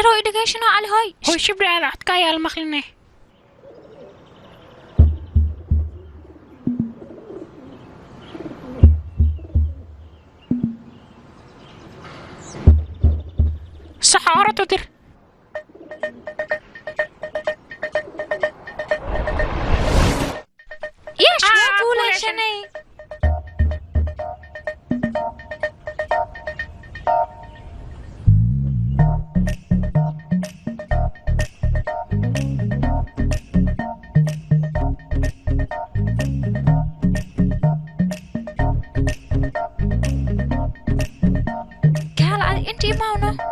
يرو إدغاشنا على هاي هو شبري على عتكايا المخلنة صح عرض ودر ياش ولا شني قال انت ماونا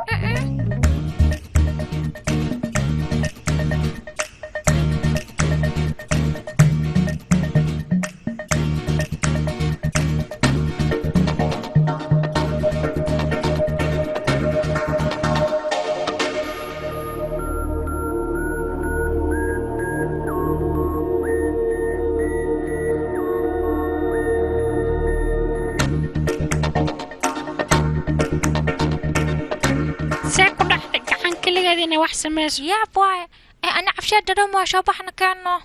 إني وحسن ماشي يا بوي أنا عفشة درم وشبحنا كأنه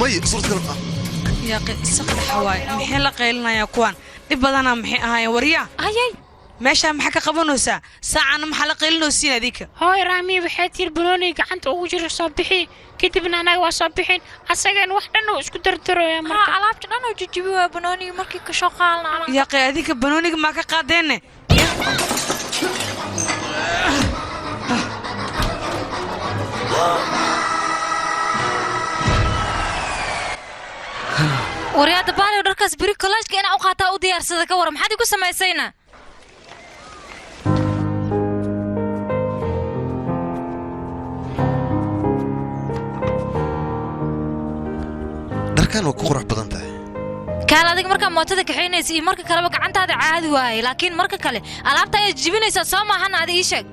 مي صرت قلبها يا أخي سقط حواي محل قيلنا يا كوان دبضنا محي هاي وريا هاي ماشي محك قبنوسا ساعة أنا محل قيلنا وسينا ذيك هاي رامي بحياتي البنوني قعنت أوجر صبحي كتبنا أنا وصبحين أسجن واحدة اسكو دردرو يا مرة علابت أنا وجيبوا بنوني مركي كشقالنا يا أخي هذيك بنوني ما كقادين ورياض بالي ودركاس بري كلاش كأنا أوقاتها وديار صدق ورم حد يقول سمايسينا دركان وكورح بدنته كان هذيك مركا موتدك حينيس إيه مركا كلامك عنت هذا عادي واي لكن مركا كله ألعبتها يجيبينيس سوما هن هذا إيشك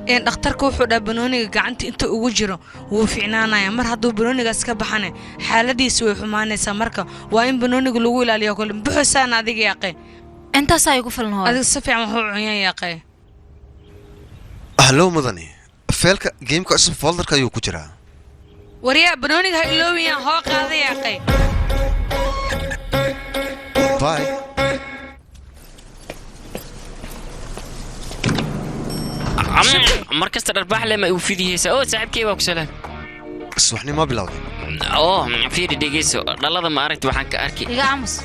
إن أختارك وحدة بنوني قعنت أنت أوجره وفعنانا يا مر هذا بنوني قاسك بحنة حالة دي سوي حمانة سمركا وين بنوني قلوا لا ليأكل بحسان هذيك يا أخي أنت سايقو في النهار هذا الصفي عم هو عيان يا أخي هلو مدني فيلك جيمك اسم فولدر كيو كجرا وريا بنوني هاي لويا هو قاضي يا أخي باي مركز الأرباح لما يوفيدي هسه أو صاحب كيف وكسلان سوحني ما بلاودي في دقيقة الله ما أردت وحنك أركي يا عمس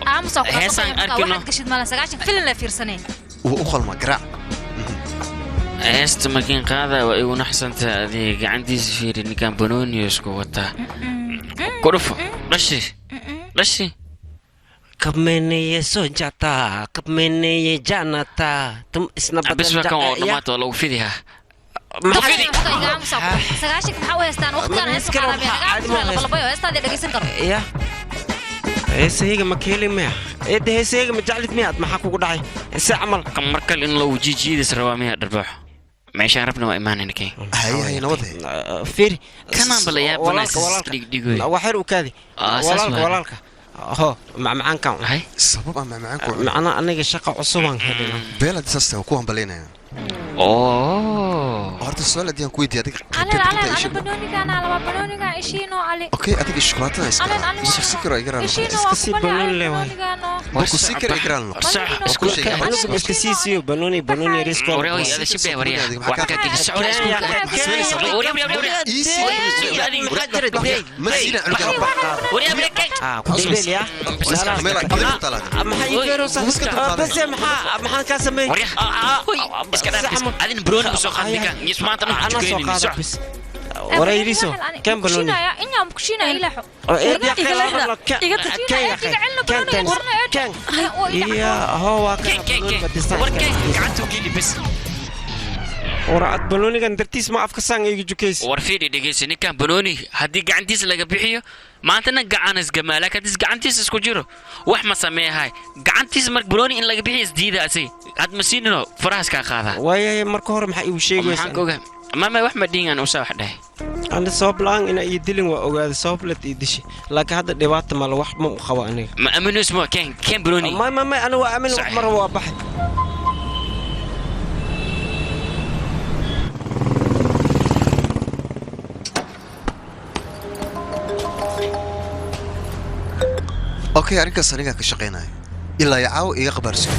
عمس هسان أركي واحد قشد مالا سقاشك فيلم لا فيرسنين وأخل ما قرع مكين قاعدة ونحسن هذه عندي في إني كان بنوني يسكو وتا كرفة رشي कब मैंने ये सोचा था कब मैंने ये जाना था तुम इतना बदल जाओ لو فيها ما فيني يا عمس سقاشك محاول يستان وقت كان هسه قاعد بيها قلبي هسه اللي دقيسن كرو يا هسه ما كيلي ما إيه هسه ما جعلت مئات ما حكوا قدعي هسه عمل كم مركل إن لو جي دس روامي دربح ما عرفنا وإيمان إنك هاي نوضه فيري كان بلا يا بناس دقيقة وحر وكذي ولالك هو معان كان هاي السبب معاكم معنا أنا الشقة عصوان هذه بلا دساسة وكوهم بلينا هارت السؤال دي أنكوي دي أديك على بنوني كان على بنوني كان إشينو علي أوكي أديك الشوكولاتة نايس إيش سكر يقرأ إسكسي بنوني ليه ماكو سكر يقرأ إسكسي بنوني ريسكو وريا هذا شبه وريا واحد كذي الشعور وريا كوديل يا ما حيفيروس بس ما كاسمي وريا هذين برون بسوق عندك يسمع أنا سوق بس ورا يليسو كم بنوني إني أم كشينا إلحو كان يا هو ورعد بنوني كان درتيس ما أفكر سان يجي جوكيس warfiidi dhegeysa ninkan banooni haddii gacantiisa laga bixiyo maantana gacanas gamaala kadis gacantiisa isku jiro wax ma sameeyahay gacantiisa mar banooni in laga bixiyo isdiida asi had masiinino faraas ka qaada واي مركو هور maxay uu sheegaysaa maxaan ogaa mama wax ma dhiingan usa wax dhahay أنا صوب لان إن يدلين وأوجاد صوب لا تيدشي لكن هذا دبات مال واحد مو خواني ma aminu ismo kan banooni ما أنا وأمن مرة وأبحث اوكي arrinkaas aniga ka shaqeynayo ilaa yaaw iga qabarso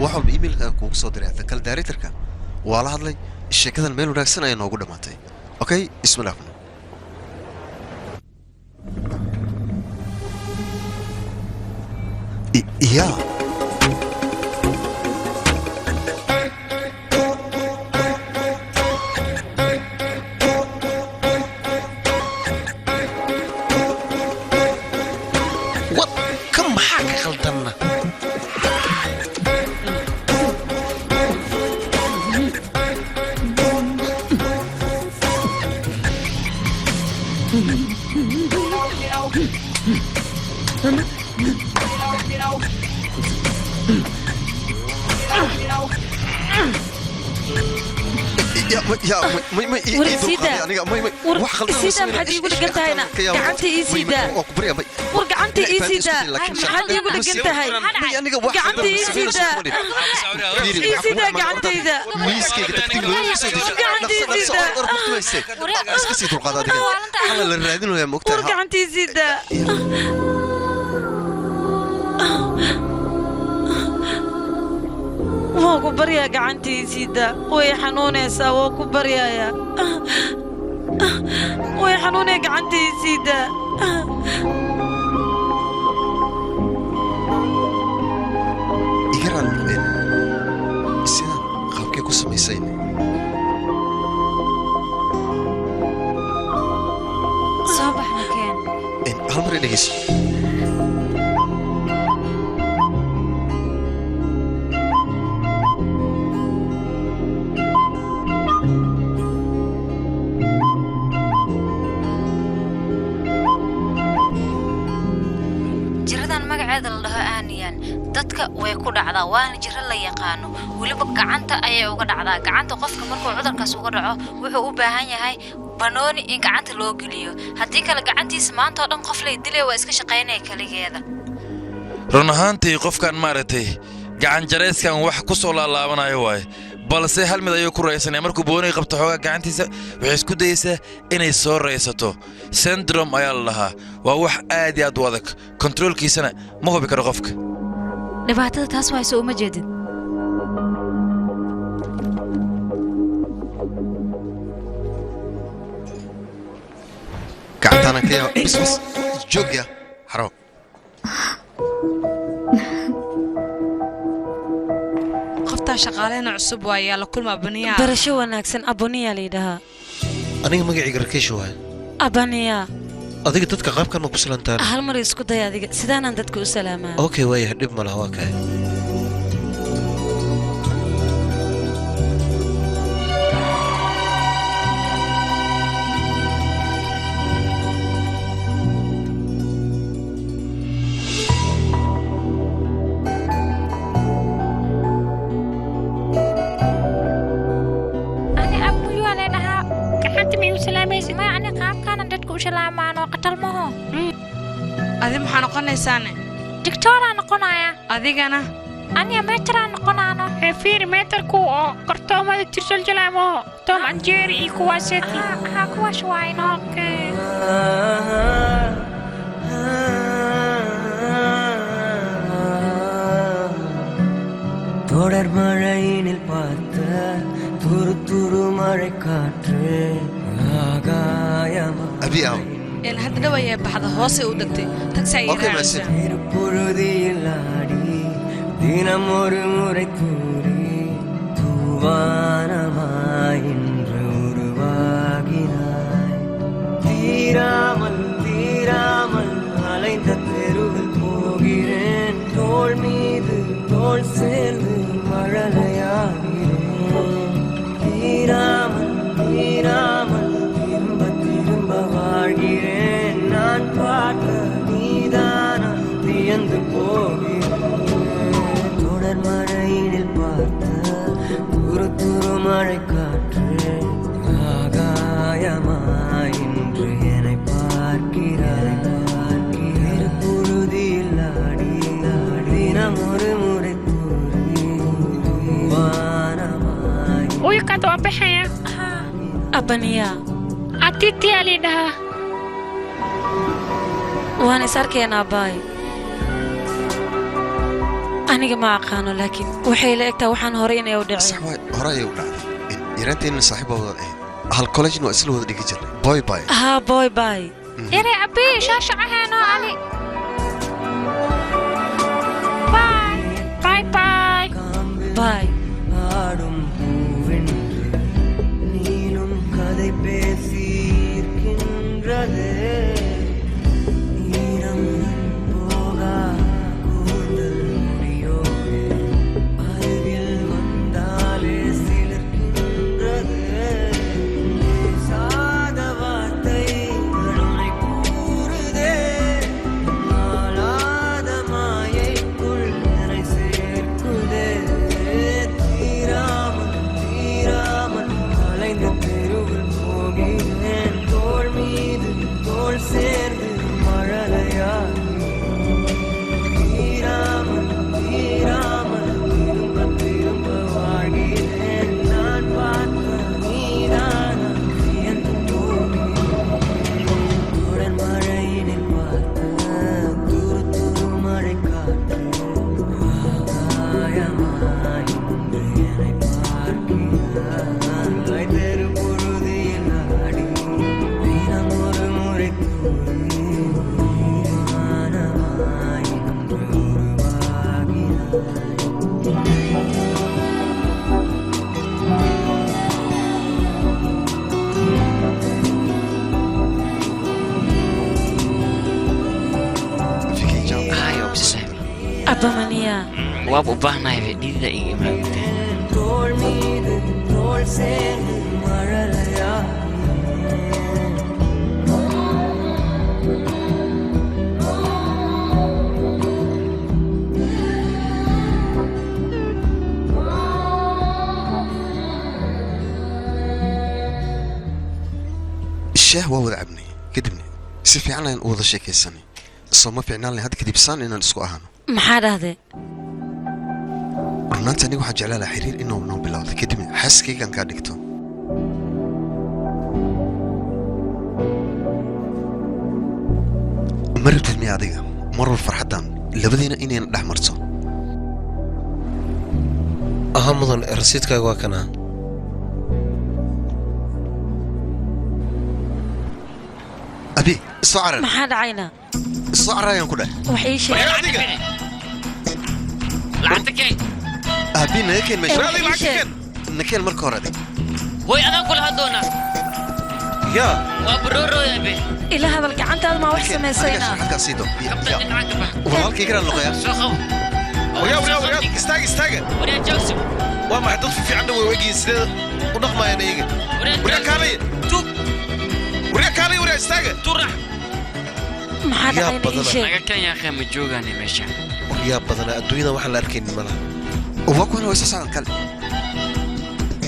waxa uu emailka ku soo diray kal directorka waa la hadlay sheekadan meel wanaagsan ay noogu dhamaatay okay bismillah ya سيدا حد يقول لك انت هنا قعنتي اي سيدا ورقعنتي اي سيدا حد يقول لك انت هاي قعنتي اي سيدا اي سيدا قعنتي اذا ميسكي تكتب اسكسي القضاء دي حلل الرادين ويا مقتها ورقعنتي سيدا وكو بريا قعنتي سيدا وي حنونيسا وكو بريا وي حنوني قعنتي سيدا يقرأ سيدا خابكي كو سميسين صباح مكان هل مرة نجيس dadka way ku dhacdaa waana jira la yaqaano waliba gacanta ayay uga dhacdaa gacanta qofka markuu cudurkaas uga dhaco wuxuu u baahan yahay banooni in gacanta loo geliyo haddii kale gacantiisa maanta oo dhan qof lay dilay waa iska shaqaynaya kaligeeda run ahaantii qofkan maaragtay gacan jareyskan wax ku soo laalaabanayo waaye balse hal mid ayuu ku raysanaya markuu booni qabto xoogaa gacantiisa waxay isku dayaysaa inay soo raysato syndrome ayaa la lahaa waa wax aad iyo aad u adag kontroolkiisana ma hubi karo qofka dhibaatada taas waa soo uma jeedin gacantana ka yaa bis joog ya haro qofta shaqaaleena cusub waa yaa la kulma abaniya barasho wanaagsan abaniya leedahay aniga magacayga rakeesh waa abaniya adiga dadka qaabkan ma ku salantaan hal mar isku day adiga sidaan dadku u salaamaa okay way dib ma laha waa kay adi maxaa noqonaysaane dictora noqonaya adigana aniga metra noqonaano fiiri meterku oo qartoomada tirsal jalaamo tom anjeeri iyo kuwaaseti ha kuwaas waayno okay தொடர் மழையினில் பார்த்த துரு துரு மழை காற்று ஆகாயமா abiyaw in hadda dhawaya baxda hoose u dagtay tagsi ay பொழுதியில் ஆடி தினம் ஒரு முறை கூறி தூவானமாய் இன்று உருவாகினாய் தீராமல் தீராமல் அலைந்த தெருவில் போகிறேன் தோள் மீது தோள் சேர்ந்து மழலையாகிறேன் தீராமல் தீராமல் திரும்ப திரும்ப வாழ்கிறேன் நான் பார்த்த நீதானா வியந்து போகிறேன் தொடர் மழையினில் பார்த்த துரு துரு மழை காற்று ஆகாயமாய் இன்று என்னை பார்க்கிறாய் புழுதியில் ஆடி தினம் ஒரு முறை தூரி வானமாய் Uy, kato apa saya? abaniya Atiti alida. waan is arkaynaa abaay aniga ma aqaano laakiin waxay la egtaa waxaan horey inay u dhicin sax waay hore ayay u dhacday yaraanteena saaxiiboodan ahayd hal college waa isla wada dhigi jirnay boy bye haa boy bye Ere abi, shasha aheno ali. Bye. Bye bye. bye ஆடும் பூவென்று நீளும் கதை பேசியிருக்கின்றதே ஈரம் போகா கூந்தல் முடியோடு அருகில் வந்தாலே சிலிர்க்கின்றதே சாத வார்த்தை உன்னை கூறுதே மாளாத மாயைக்குள் என்னை சேர்க்குதே தீராமல் தீராமல் அலைந்த தெருவில் போகிறேன் தோள் மீது தோள் சேர்ந்து மழலையாகிறேன் தீராமல் தீராமல் திரும்ப திரும்ப வாழ்கிறேன் நான் பார்த்த நீதானா வியந்து போகிறேன் தொடர் மழையினில் பார்த்த துரு துரு மழை காற்று ஆகாயமாய் இன்று என்னை பார்க்கிறாய் தெரு பொழுதில் ஆடி தினம் ஒரு முறை கூறி வானமாய் இன்று உருவாகிறாய் fikay jam Ay, obsession. abamaniya Waaba u baahnahay dhidida iga imaagtay. தோள் மீது தோள் சேர்ந்து மழலையாகிறேன் الشاه waa wada cabnay kadibna si fiican ayaan u wada sheekaysanay soo ma fiicnaan lahayn hadda kadib saan inaan isku ahaano maxaa dhahday runaanta aniga waxaan jeclaan lahaa xiriir inuu noo bilowday kadibna xaaskaygaan kaa dhigto ma rabtid miya adiga mar wal farxaddan labadiina inayna dhex marto aha mudan rasiidkaaga waa kanaa abi soo carar maxaa dhacayna soo carar ayaan ku dheh wax ii sheeg Lacagta keen. abi naga keen meesha wax ii sheeg nakeen marka hore adig Way adaan kula haddoona. yaa Waa baroorooy abe. ila hadal gacantaada ma wax samaysayna halkaa sii doo Qabta dhinaca ka bax. walaalkii garaan noqoyaa Soo qabo. waryaa istaaga Waryaa joogso. waa maxay dad fiican way wegiin sidee u dhaqmayaan iyaga waryaa kaalay Tuug. waryaa istaaga Turax. maxaa yaa dhacayna ii badana. sheeg Naga kan yaa ma joogaane meesha. waryaa badana adduunyada waxaan la arkaynin malaha waa kuwan waysa socon kale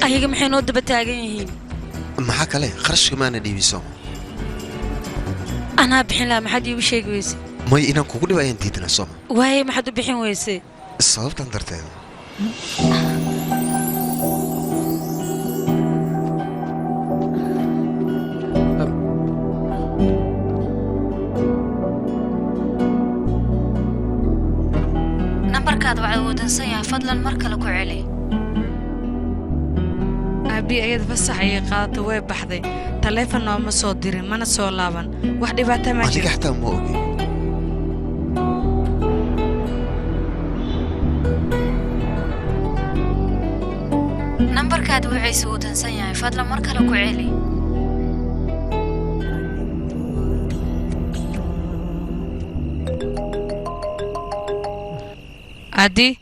ayaga maxay noo daba taagan yihiin maxaa kale kharashka maana dhiibiso anaa bixin lahaa maxaad iigu sheegi weyse may inaan kugu dhib ayaan diidanaa sooma waaye maxaad u bixin weyse sababtan darteeda nambarkaad waxaa wadansan yahay fadlan mar kale ku celi abi ayada fasax ayay qaadatay way baxday taleefon nooma soo dirin mana soo laaban wax dhibaata ma aniga jiro xataa ma ogi nambarkaad wiciisa wadansan yahay fadlan mar kale ku celi عادي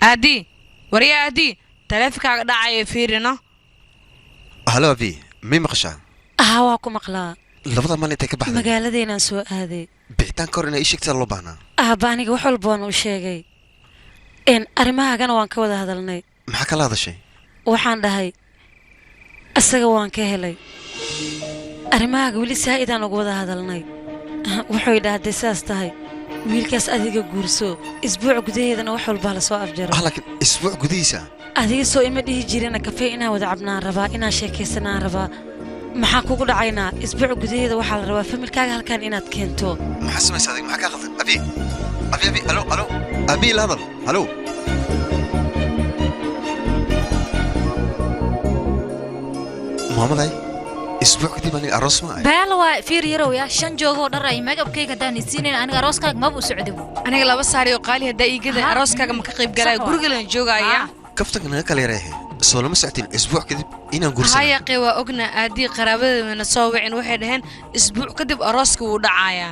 عادي وريا عادي تلفك دعاي فيرنا هلا أبي مين مقشع ها waa ku maqlaa labada maalin intay ka baxday magaaladeenaan soo aaday bixitaanka hor inay ii sheegtaa loo baahnaa aabba aniga wax walba waan u sheegay arrimahaagana waan ka wada hadalnay maxaa kala hadashay waxaan dhahay asaga waan ka helay arrimahaaga weli saa'idaan uga wada hadalnay wuxuu idhaahday sidaas tahay wiilkaas adiga guurso isbuuc gudaheedana wax walbaa la soo afjaro laakiin isbuuc gudihiisa adiga soo ima dhihi jirina kafee inaan wada cabnaan rabaa inaan sheekaysanaan rabaa maxaa kugu dhacaynaa isbuuc gudaheeda waxaa la rabaa familkaaga halkan inaad keento maxaa samaysa adiga maxaa kaa qaldan abi alo abi la hadal halo maamaday isbuuc kadib aniga aroos ma ahay beela waa fiir yarow yaa shan joogoo dhar ay magabkayga haddaan isiinayn aniga arooskaaga maba u socdo aniga 2 saari oo qaali haddaa iigada arooskaaga ma ka qayb galaya gurigalan joogaya kaftanka naga kala yareehe soo lama soctin isbuuc kadib inaan guursano haya qiwa ogna aadii qaraabadana soo wicin waxay dhaheen isbuuc kadib arooska uu dhacaaya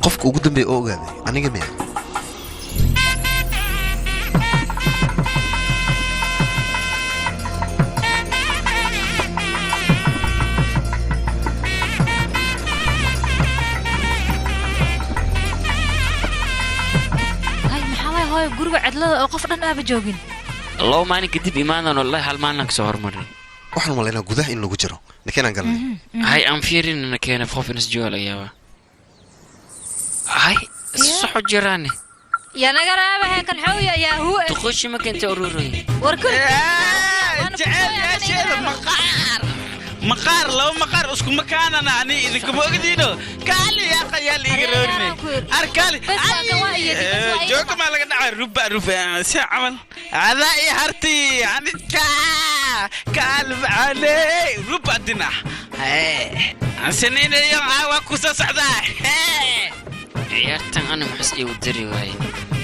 qofka ugu dambeeyay oo ogaaday aniga miya guriga cidlada oo qof dhan aaba joogin loo maalin kadib imaadaan wallahi hal maalin ka soo hormarin waxaan malaynaa gudaha in lagu jiro nakeenaan galnay hay aan fiirinana keena qof inas jool ayaaba hay soxo jiraane yaa naga raaba kan xawya yaa hu tuqoshi ma keenta ururay warkul مقار لو مقار اسكو مكان انا اني اذا بوقدينو قال يا خيال يقروني اركالي جوك ما لك دعي ربع ساعه عمل هذا اي هرتي يعني كالب علي ربع دنا سنين اليوم عاوا كوسا سعدا عيارتان انا محس اي ودري واي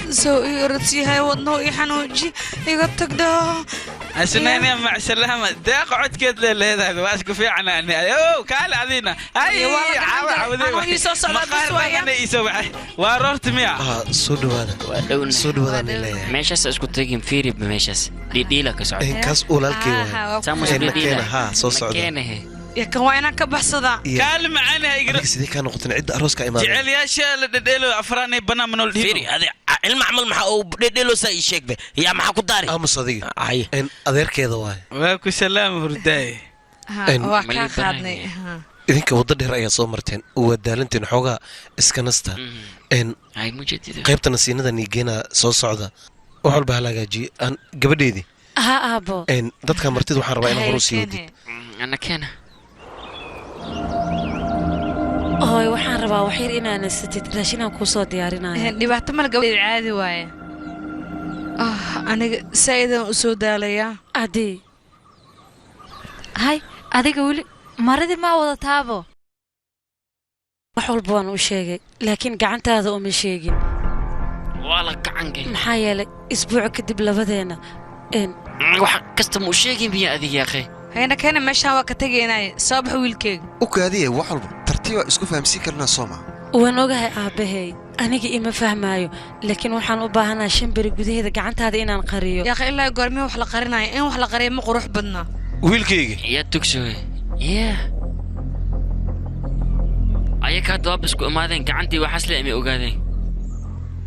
سو يرتي هاي ودنو اي حنوجي ايغا تقدا سنين مع السلامة داق عد كده لهذا واسكو في عناني يو كال علينا هاي عاودي مقار بغنا يسوي وارورت ميا سودوادا ليلة meeshaas isku tagin fiiri meeshaas dhidhiila ka socda kaas ulaalkii waa samus dhidhiila ha soo socda يا كواينا كبحصدا قال معانا يقرا sidii ka noqotay cid arooska imaad جعل يا شال دديلو افراني بنا من الدين فيري هذا المعمل ما هو دديلو ساي شيك به يا ما ku daari aamus adiga in adeerkeeda waay waaku salaam hurday waa ka qaadnay idinka wada dheer ayaa soo marteen waa daalantiin xogaa iska nasta ay mujeedida qaybta nasiinada nigeena soo socda wax walba halagaaji aan gabadheedii ha aabo dadka martida waxaan rabaa inaan hor u sii wadid ana keena ooy waxaan rabaa wax yar inaan nasatid raashinaan kuu soo diyaarinayo dhibaato mal gabadh caadi waaye aniga saa'idan u soo daalayaa adii hay adiga weli maradii ma wada taabo wax walba waan u sheegay laakiin gacantaada uma sheegin waa la gacange maxaa yeelay isbuuc kadib labadeena wax kasta mu sheegin biya adiga akhay hayna keena meeshaan waa ka tagaynay soo bax wiilkeyga u kaadiye wax walba tartiiba isku fahamsiin karnaa sooma waan ogahay aabbahay aniga ima fahmaayo laakiin waxaan u baahanahay 5 bari gudaheeda gacantaada inaan qariyo yaa ilaa goormee wax la qarinayo in wax la qariyo ma qurux badna wiilkeyga yaa tugsoy ayaka doab isku imaadeen gacantii waxaas la imi ogaadeen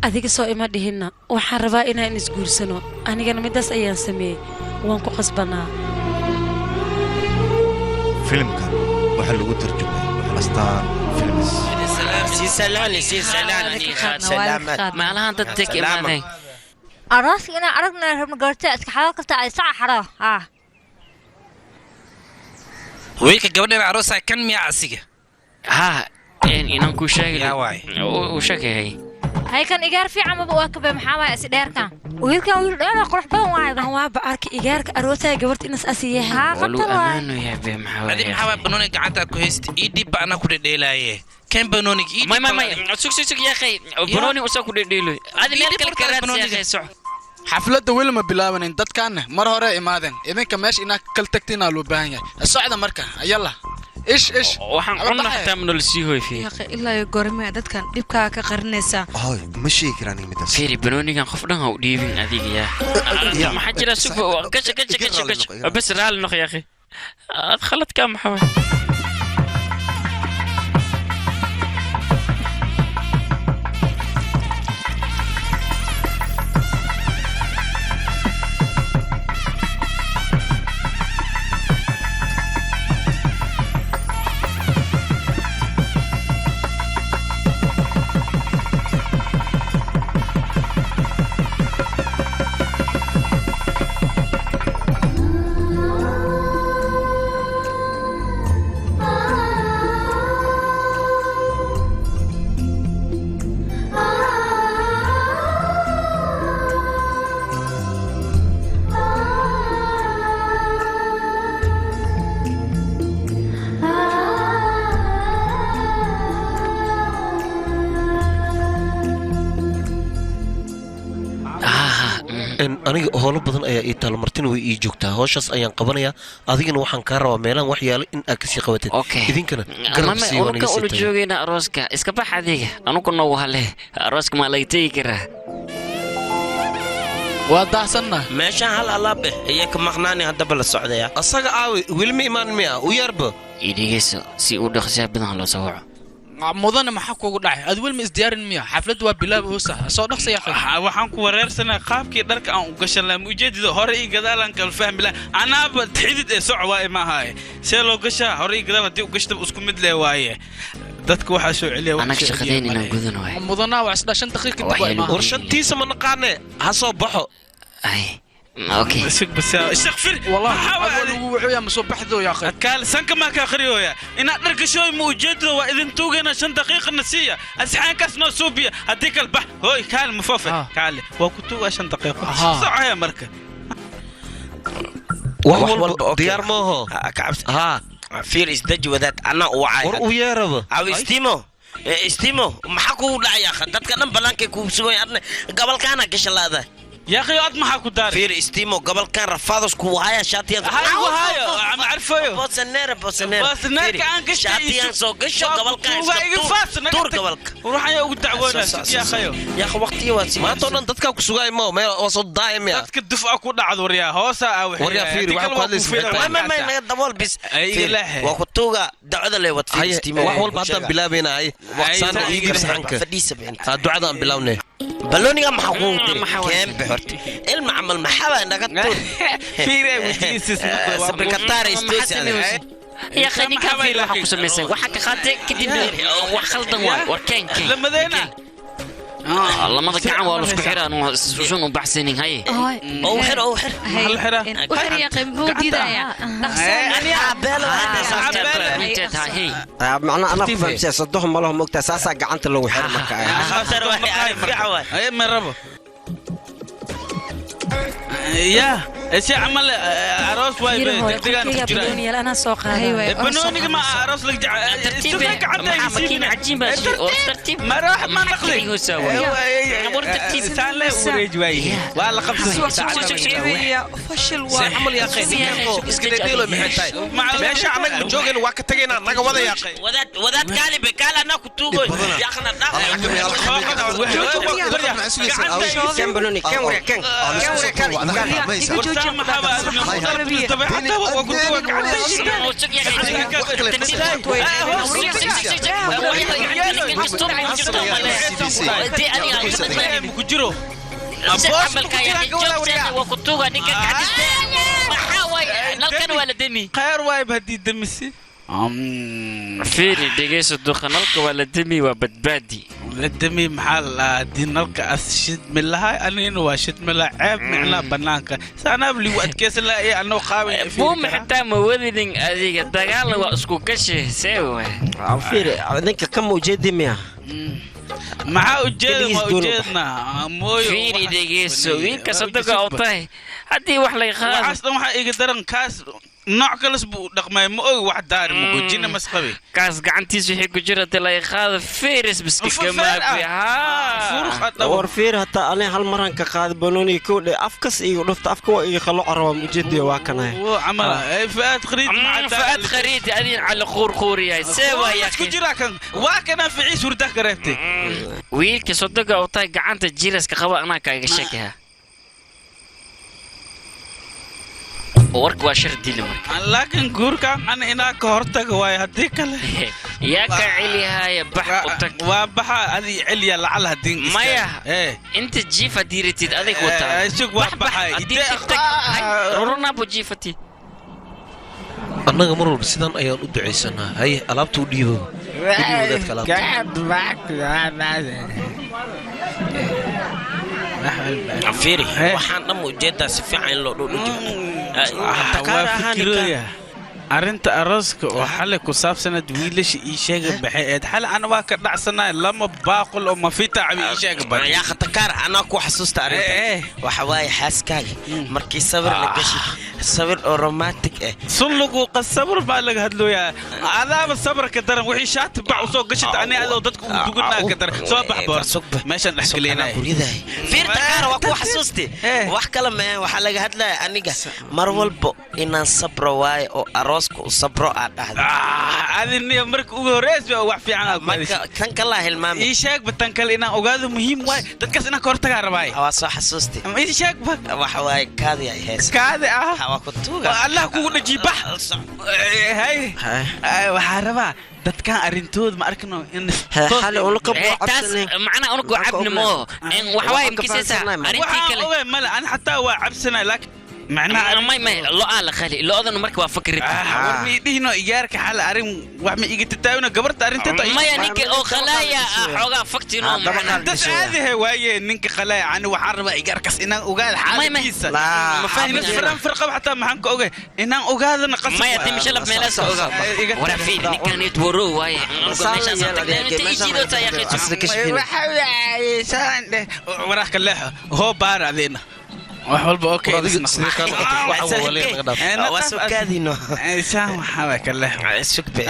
adiga soo ima dhihinna waxaan rabaa inaan isguursano anigana midaas ayaan sameeyay waan ku qasbanaa filimkan waxaa lagu tarjumay astaan films سلامات maalahan dad tag imaadeen aroos ina aragna rabna goorta iska xalal kasta ay sax xaro ويلك gabadha aroosa kan miya asiga ha inaan ku sheegay yaa waay oo sheegay hay kan igaar fiican ma waa ka baa maxaa waa is dheerkan wiilkan wiil dheer qurux badan waa waa ba arki igaarka aroosay gabarta inas asiyahay ha qatar waa yaa baa maxaa adin maxaa banooni gacanta ku hayst idib ana ku dheelaayay kan banooni idib may sug yaa akhay banooni usoo ku dheelo adin meel kale ka raadsi soco xafladda weli ma bilaabanin dadkaana mar hore imaadeen idinka meesha inaa kal tagtiin loo baahan yahay socda marka ayalla إيش waxaan cunna xataa ma nolosii hooy fiiri yaqi ilaa iyo goormee dadkan dhibkaa ka qarinaysaa هاي مشي كراني متاس fiiri banoonigan qof dhan ha u dhiibin adiga yaa maxaa jira sugo gasha bas raali noq yaa akhi aad khaladkaa maxaa waay aniga howlo badan ayaa ii taalo martina way ii joogtaa howshaas ayaan qabanayaa adigana waxaan kaa rabaa meelaan wax yaalo in aad kasii qabatid idinkana garab sii unuka ula joogayna arooska iska bax adiga anuguna waa leh arooska maa laga tegi karaa waa daahsanna meeshaan hal alaabe ayaa ka maqnaani haddaba la socdaya asaga aawi weli ma imaan miya u yarba idhigeyso si uu dhaqsiyaa badan loo soo waco mudana maxaa kuugu dhacay ad weli ma isdiyaarin miya xafladdu waa bilaab hoosa soo dhaqsaya waxaan ku wareersanaa qaabkii dharka aan u gashan lahaa ujeedida hore ii gadaalaan kala fahmi laha anaaba xidid ee soco waaye maahaye see loo gashaa hore ii gadaal haddii u gashtaba isku mid lee waaye dadka waxaa soo celiya anaga shaqadayn inaan gudan waaye mudanaa waa isdhaa 5 daqiiqa kadib waa imaan war shantiisa ma naqaane ha soo baxo اوكي استغفر والله اول وحيا مصبحدو يا اخي قال سنك ما كاخريويا ان درك شوي موجود واذن توغنا 5 دقائق نسيه اسحان كاس نوسوبيا هديك البح هوي كان مفوفه قال وكنتو 5 دقائق صعيه مركه والله ديار ما هو كعبس ها فير ازدج وذات انا وعاي ويا رب او استيمو maxaa ku dhacay akha dadka dhan balaanka ku sugay adna gabalkaana gashalaada يا اخي قد ما حكوا داري فير استيمو قبل كان رفاضس كوهايا شاتيان هاي عم عرفه بوسنير كان قشة شاتيان سو قشة قبل كان تور قبل وروح يا دعوانا يا اخي يا اخي وقتي واسي ما تقولن dadka ku sugay ma wasoo daa'im ya dadka dufca ku dhacdo wariya hoosa aw wariya fiir waxa ku hadlaysaa ma naga dabool bis waa ku tuuga dacwada leewad fiir istimo wax walba hadda bilaabeynaa waqsan iigir saxanka fadhiisa been ducada aan bilawnay baloniga maxaa ku diray keen bixorti ilma amal maxaa naga tuur fiire wajhiisas sabrikataar istoosana يا اخي ني كان في waxa ku sameysay waxa ka qaatay kadib wax khaldan waay war keenkii lamadeena lamada gacan waa isku xiraan oo suusun u baxsanin hay oo xir hal xira waxir ya qeybo diidaya ani abelo macna ana ku fahamsay sadoh ma laho mogtaa saasa gacanta lagu xiro marka ay marabo يا ايش عمل عروس واي دقيقه بنوني انا سوق هاي بنوني ما عروس لك ترتيب ماكينه عجيب ترتيب ما راح ما نقلي هو سوى امور ترتيب سال وريج واي والله خبز فشل عمل يا اخي اسكت ديلو محتاج ماشي عمل جوجن waa ka tageena naga wada ya akhi wadaad kaali be kala ana ku tuugo ya akhna كم بنوني كم وريا كم خير وايب هدي دمسي فيري دقيس الدخانالك ولا دمي وبدبادي الدمي محل دينالك أشد من لها أنا واشد من لها عيب معنا بنانك سأنا بلي وقت كيس لا إيه أنا خاوي بوم حتى مولدين أذيك الدجال وأسكو كشه سوى فيري ذيك كم وجدي مياه مع وجدنا موي فيري دقيس وين كصدق أوطاه هدي وحلا يخاف أصلا ما يقدرن كاس nooc kalas buu dhaqmay ma og wax daari ma gujina masqabi kaas gacantiisa wixii ku jira talay qaada feeris biska gamaabi war fiir hataa ani hal maran ka qaad banooni ku dhe afkas iyo dhufta afka waa iyo khalo carwa mujeediyo waa kanay oo amala ay faad khariid ma faad khariid adin ala qurquriya sewa ya ku jira kan waa kana ficiis hurda kareebtay wiilka sodoga oo tay gacanta jilaska qaba ana kaaga sheekaha warka waa shir dili marka laakiin guurka ana inaa ka hortaga waay hadii kale yaa ka celiyaaya bax u tag waa baxa adi celiya lacal hadin maya inta jiifa diiratid adig wata sug wax baxay rorna bu jiifati annaga mar walba sidan ayaan u ducaysanaa haye alaabta u dhiibo fiiri waxaan dhan ujeedaa si fiican in loo dhudhujiyo arrinta arooska oo xalay ku saabsanad wiilasha ii sheega baxay eed xalay ana waa ka dhacsanaa lama baaqul oo mafita cabi ii sheega baxay yaa khatakaar anaa ku xasuusta arrinta waxa waaye xaaskaaga markii sawir la gashi sawir oo romantic sullugu qasabur baa laga hadlooyaa adaaba sabarka daran wixii shaati bac u soo gashita ani adoo dadka u dugunaa ka daran soo bax boor meeshan dhex galeynay fiir takaar waa ku xasuusti wax kale ma waxa laga hadlaya aniga mar walba inaan sabro waaye oo arooska u sabro aad dhahdo adina marka ugu horeysay wax fiican aad marka tan kala hilmaam ii sheeg batan kale inaan ogaado muhiim waaye dadkaas inaan ka hortagaa rabaay waa soo xasuusti ii sheeg waxa waaye kaadi ay hees kaadi kutuga allah kugu dhaji bax hay waxa rabaa dadkan arintood ma arkano in hal uu qabo cabsan macna uu cabnimo waxa way mkisaysa arintii kale mala an hatta waa cabsana laakiin معناها ما لو قال خلي لو أذن مركب فكرت ورمي دينو إيجارك حال أرين وحمي إيجي تتاوينا قبرت أرين تتا ما يعني أو خلايا حوجا فكتي نو بس هذه هواية إنك خلايا عني وحرب إيجارك إنك وقال حال كيسة ما فاهم فرق فرقة حتى ما هنك أوجي إنك وقال أنا قص ما يتم شلف ميلاس أوجا ولا في إنك كان يتورو واي وراك اللحى هو بار علينا وحول اوكي واسوكادينو سام حواك الله سوق بي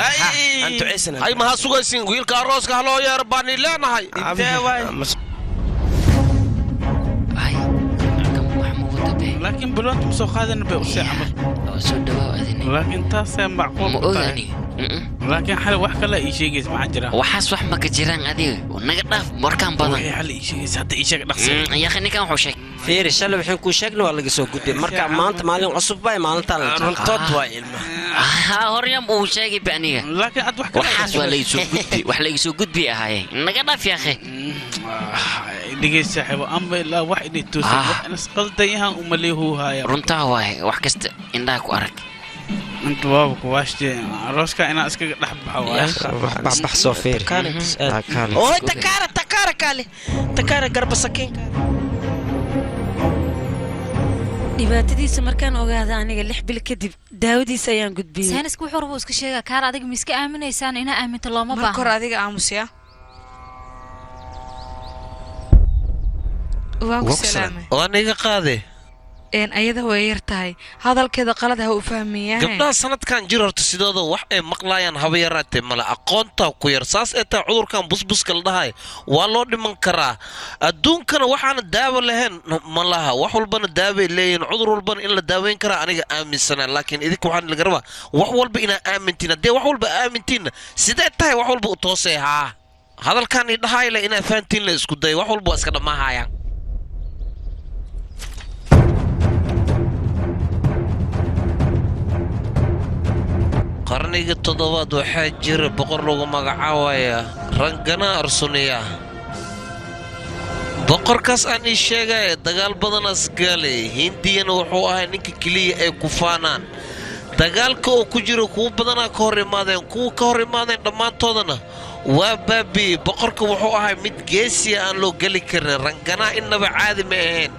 انتو عيسنا اي ما سوغيسين ويلكا روسكا هلو يا رباني لeenahay لكن بلونت مسو قادن بي وسي عمل سو دواء اذني لكن تاس معقول لكن حل wax kale ii sheegay ma jira waxaas wax ma ka jiraan adiga naga dhaaf markaan badan waxay xal ii sheegay hadda ii sheeg dhaqso ya khani kan wuxuu sheeg fiir shalay waxaan ku sheegnay waa laga soo gudbay marka maanta maalin cusub bay maalinta la runtood waa ilma horyam uu sheegay baaniga laakiin ad wax kale waxaas waa la soo gudbay wax la soo gudbay ahaayeen naga dhaaf ya akhi dhigay saaxiibo amba ilaa wax inay toosin wax inas qaldayahan uma leeyahay haaya runtaa waay wax kasta indhaha ku arag انت بابك واشتي روسكا انا اسكي دحبحوا بح صوفير اوه تكاره كالي تكاره قرب سكين dhibaatadiisa markaan ogaada aniga 6 bil kadib daawadiisa ayaan gudbiyay saynisku wuxuu rabo iska sheega kaar adiga miska aaminaysaan ina aaminto looma baahan markor adiga aamusiya waa salaamay oo aniga qaade ayada way yartahay hadalkeeda qalad ha u fahmiyaan gabdhaha sanadkan jir horta sidooda wax ay maqlayaan haba yaraatee mala aqoonta ku yar saas ee taa cudurkan busbuska la dhahay waa loo dhiman karaa adduunkana waxaana daawo lahayn ma laha wax walbana daaway leeyihiin cudur walbana in la daaweyn karaa aniga aaminsanaa laakiin idinka waxaan laga rabaa wax walba inaa aamintiin haddee wax walba aamintiinna sidee tahay wax walba u toosay haa hadalkan i dhahayle inaa fahantiin la isku day wax walba waa iska dhammaahayaan qarniga 7 waxaa jira boqor lagu magacaabaya rangana arsuniya boqorkaas aan ii sheegay dagaal badan asgalay hindiyana wuxuu ahaa ninka kaliya ay ku faanaan dagaalka oo ku jira kuwa badan ka hor imaadeen dhammaantoodana waa baabi boqorka wuxuu ahaa mid geesi aan loo gali karin rangana inaba caadi ma ahayn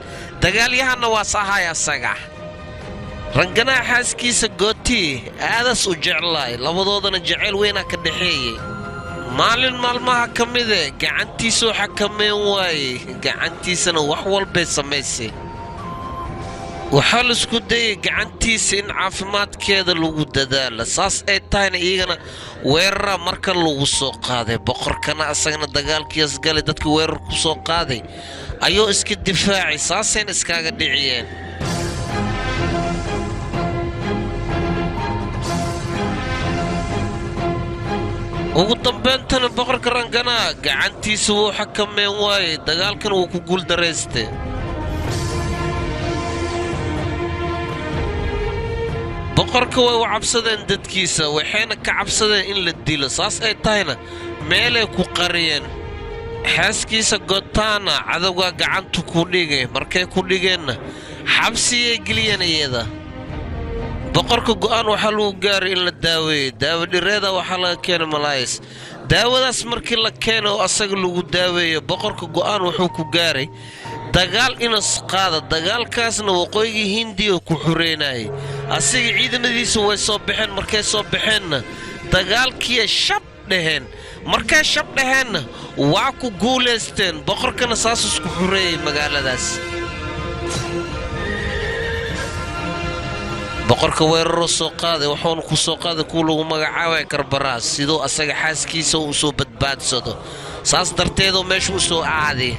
dagaalyahana waa saahaya asaga rangana xaaskiisa gooti aadas u jeclaay labadoodana jacayl weyn ka dhaxeeyay maalin maalmaha kamide gacantiisu xakameyn waayay gacantiisana wax walba samaysay waxaa la isku dayay gacantiisa in caafimaadkeeda lagu dadaala saas ay tahayna iyagana weerara marka lagu soo qaaday boqorkana asagana dagaalkiis galay dadkii weerar ku soo qaaday ayuu iska difaacay saasayna iskaaga dhiciyeen ugu dambeentana boqorka rangana gacantiisa wuu xakameyn waayey dagaalkan wuu ku guuldaraystay boqorka way u cabsadeen dadkiisa waxayna ka cabsadeen in la dilo saas ay tahayna meelay ku qariyeen xaaskiisa gotaana cadowgaa gacantu ku dhigay markay ku dhigeenna xabsiyay geliyeen iyada boqorka go'aan waxaa lagu gaaray in la daaweeyey daawadhireeda waxaa laga keenay malaayis daawadaas markii la keenay oo asaga lagu daaweeyo boqorka go'aan wuxuu ku gaaray dagaal inas qaada dagaalkaasna waqooyigii hindiya ku xureynayay asiga ciidamadiisa way soo baxeen markay soo baxeenna dagaalkiiya shab dhaheen markay shab dhaheenna waa ku guulaysteen boqorkana saas isku xureeyey magaaladaas boqorka weeraroo soo qaaday wuxuuna ku soo qaaday kuwa lagu magacaabay karbaraas siduu asaga xaaskiisa uu soo badbaadsado saas darteedoo meesha u soo aaday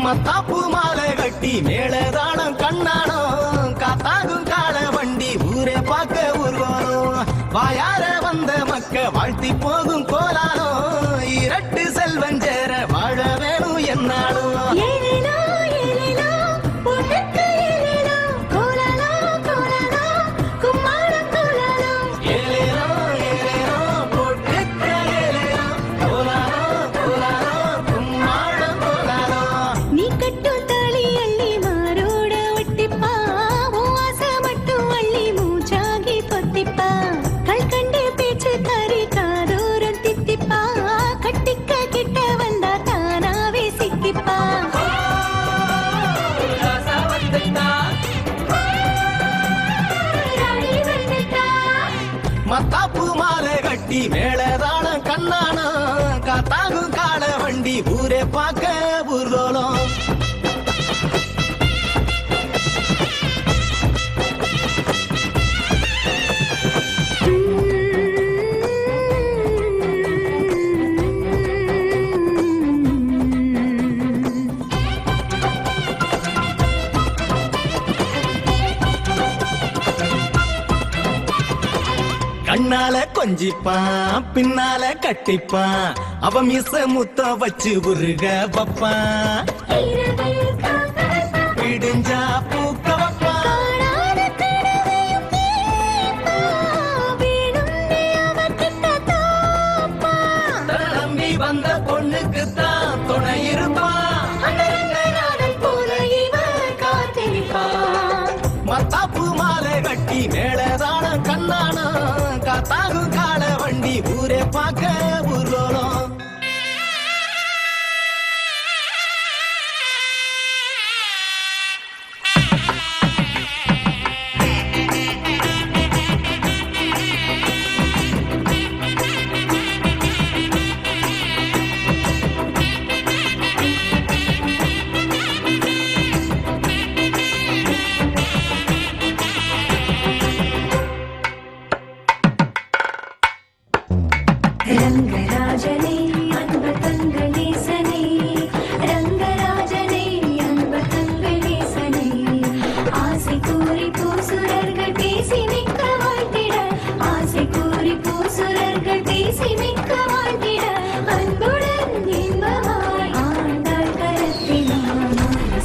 மத்தாப்பு மாலை கட்டி மேளதானம் கண்ணானம் காத்தாகும் கால வண்டி ஊரே பார்க்க ஊர்வலம் வாயார வந்த மக்க வாழ்த்தி போகும் கோலானோ இரட்டு செல்வன் சேர வாழ வேணும் என்னாலும் மத்தாப்பு மாலை கட்டி மேளதானம் கண்ணானம் காத்தாகும் கால வண்டி ஊரே பார்க்க ஊர்வலம் கண்ணால கொஞ்சிப்பான் பின்னால கட்டிப்பான் அவ மிச முத்த வச்சு உருக வப்பான் விடிஞ்சா பூக்க நம்பி வந்த பொண்ணுக்கு தான் துணை இருப்பான் மத்தாப்பு மாலை கட்டி மேளதானம் கண்ணானம் காத்தாகும் கால வண்டி ஊரே பார்க்க ஊர்வலம்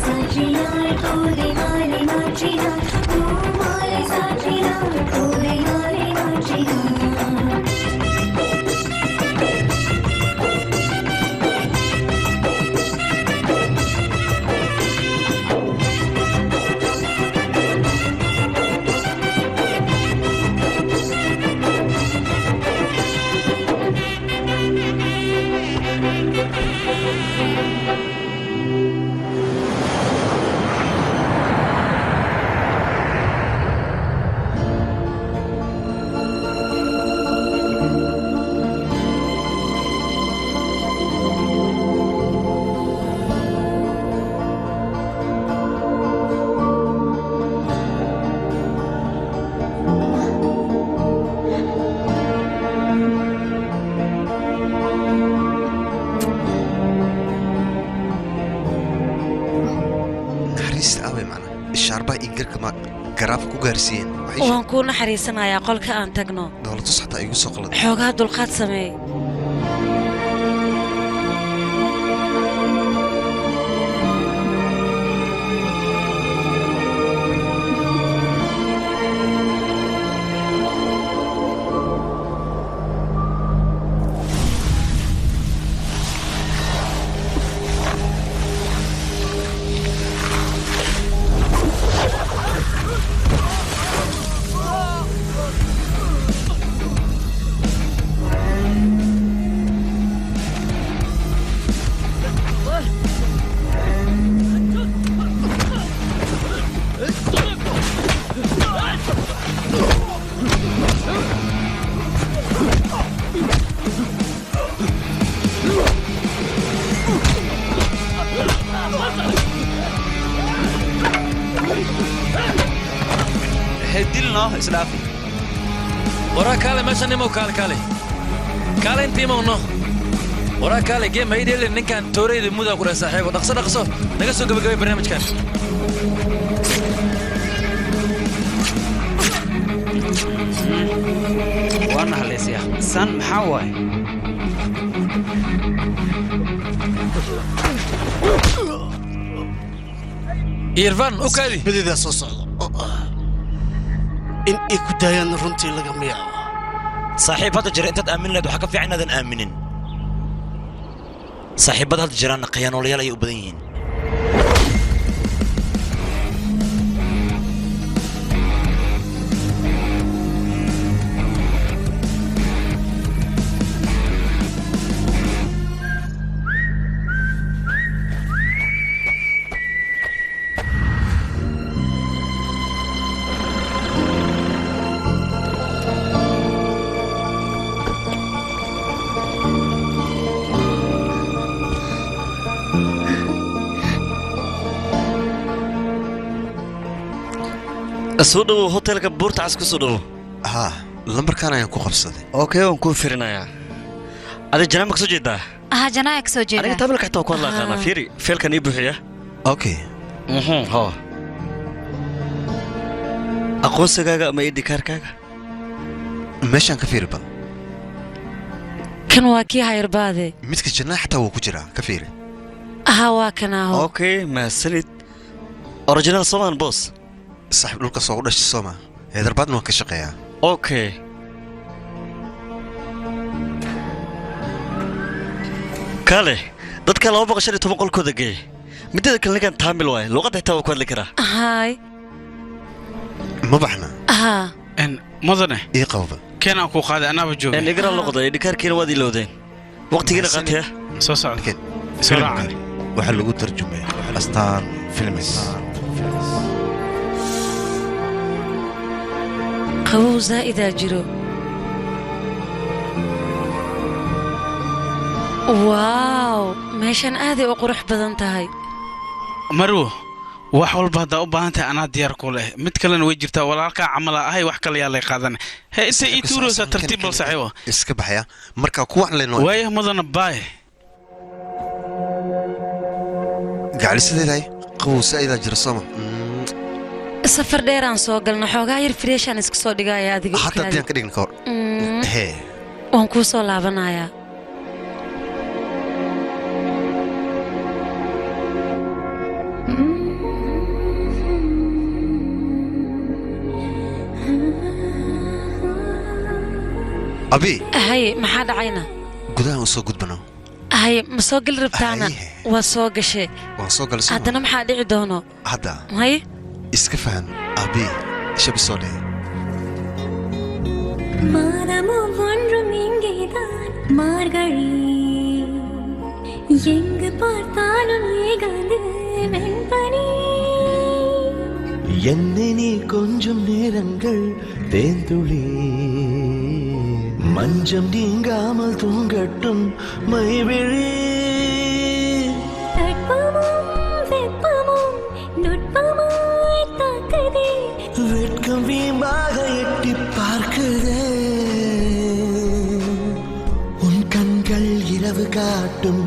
சாட்சியாய் போதை மாலை waan kuu naxariisanayaa qolka aan tagno dowladus xataa igu soo qalad xoogaa dulqaad sameey isdhaafi waraa kaale meesha nimo kaale kaale intiimo no waraa kaale geem haydheelin ninkan tooreyda mudaa ku dhahay saaxiibo dhaqso naga soo gabagabay barnaamijkan waana haleysiya san maxaa waaye irfan u kaadi mididaa soo socdo in ay ku daayaan runtii lagama yaabo saaxiib hadda jira intaad aamin lahayd waxaa ka fiican inaadan aaminin saaxiibada hadda jiraanna khiyaanoolayaal ayay u badan yihiin soo dhawow hotelka buurta cas ku soo dhawow haa lambarkan ayaan ku qabsaday okay waan kuu firinayaa adiga janaa ma ka soo jeedaa aha janaa ka soo jeeda aniga tabelka xitaa ku hadla aqaana fiiri feelkan ii buuxiya okay ho aqoonsigaaga ama ID kaarkaaga meeshaan ka fiiri bal kan waa kii hayarbaade midka janaa xataa wuu ku jiraa ka fiiri aha waa kanaaho okay mahadsanid original soman boss صاحب لولك سوق داش سوما هذا بعد ما كشقيا اوكي كاله dadka 215 qolkooda geey midada kale nigan taamil waay luqada xitaa ku hadli karaa hay ma baxna aha en madane ii qawba keenan ku qaaday anaba joogay en igara luqada ee dhikarkiina waad ilowdeen waqtigiina qaatay soo socod siraan waxa lagu tarjumay astaan filmis qabow zaa'idaa jiro waaw meeshan aaday u qurux badan tahay marwo wax walba haddaa u baahan tahay anaa diyaar ku leh mid kalena way jirtaa walaalkaa camala ahay wax kale yaa lay qaadana hee ise ii tuuraysaa tartiib bal saaxiibo iska baxaya markaa kuwan leynoo waaya mudana baay gacalisadeedahay qabow zaa'idaa jiro sooma safar dheeraan soo galna xoogaa yar fireeshaan iska soo dhigaya adiga hadda haddii aan ka dhigna ka hor hee waan kuu soo laabanayaa abi haye maxaa dhacayna gudaha u soo gudbano haye ma soo gal rabtaana waa soo gashay waan soo galay haddana maxaa dhici doono hadda haye iska fahan abi shabisoo dheh மாதமும் ஒன்றும் இங்கேதான் மார்கழி எங்கு பார்த்தாலும் ஏகாது வெண்பனி என்னை நீ கொஞ்சம் நேரங்கள் தேந்துளி மஞ்சம் நீங்காமல் தூங்கட்டும் மைவிழி தட்பமும் வெப்பமும் நுட்பமாய் தாக்குதே வெட்கம் வீம்பாக எட்டி பார்க்குதே உன் கண்கள் இரவு காட்டும்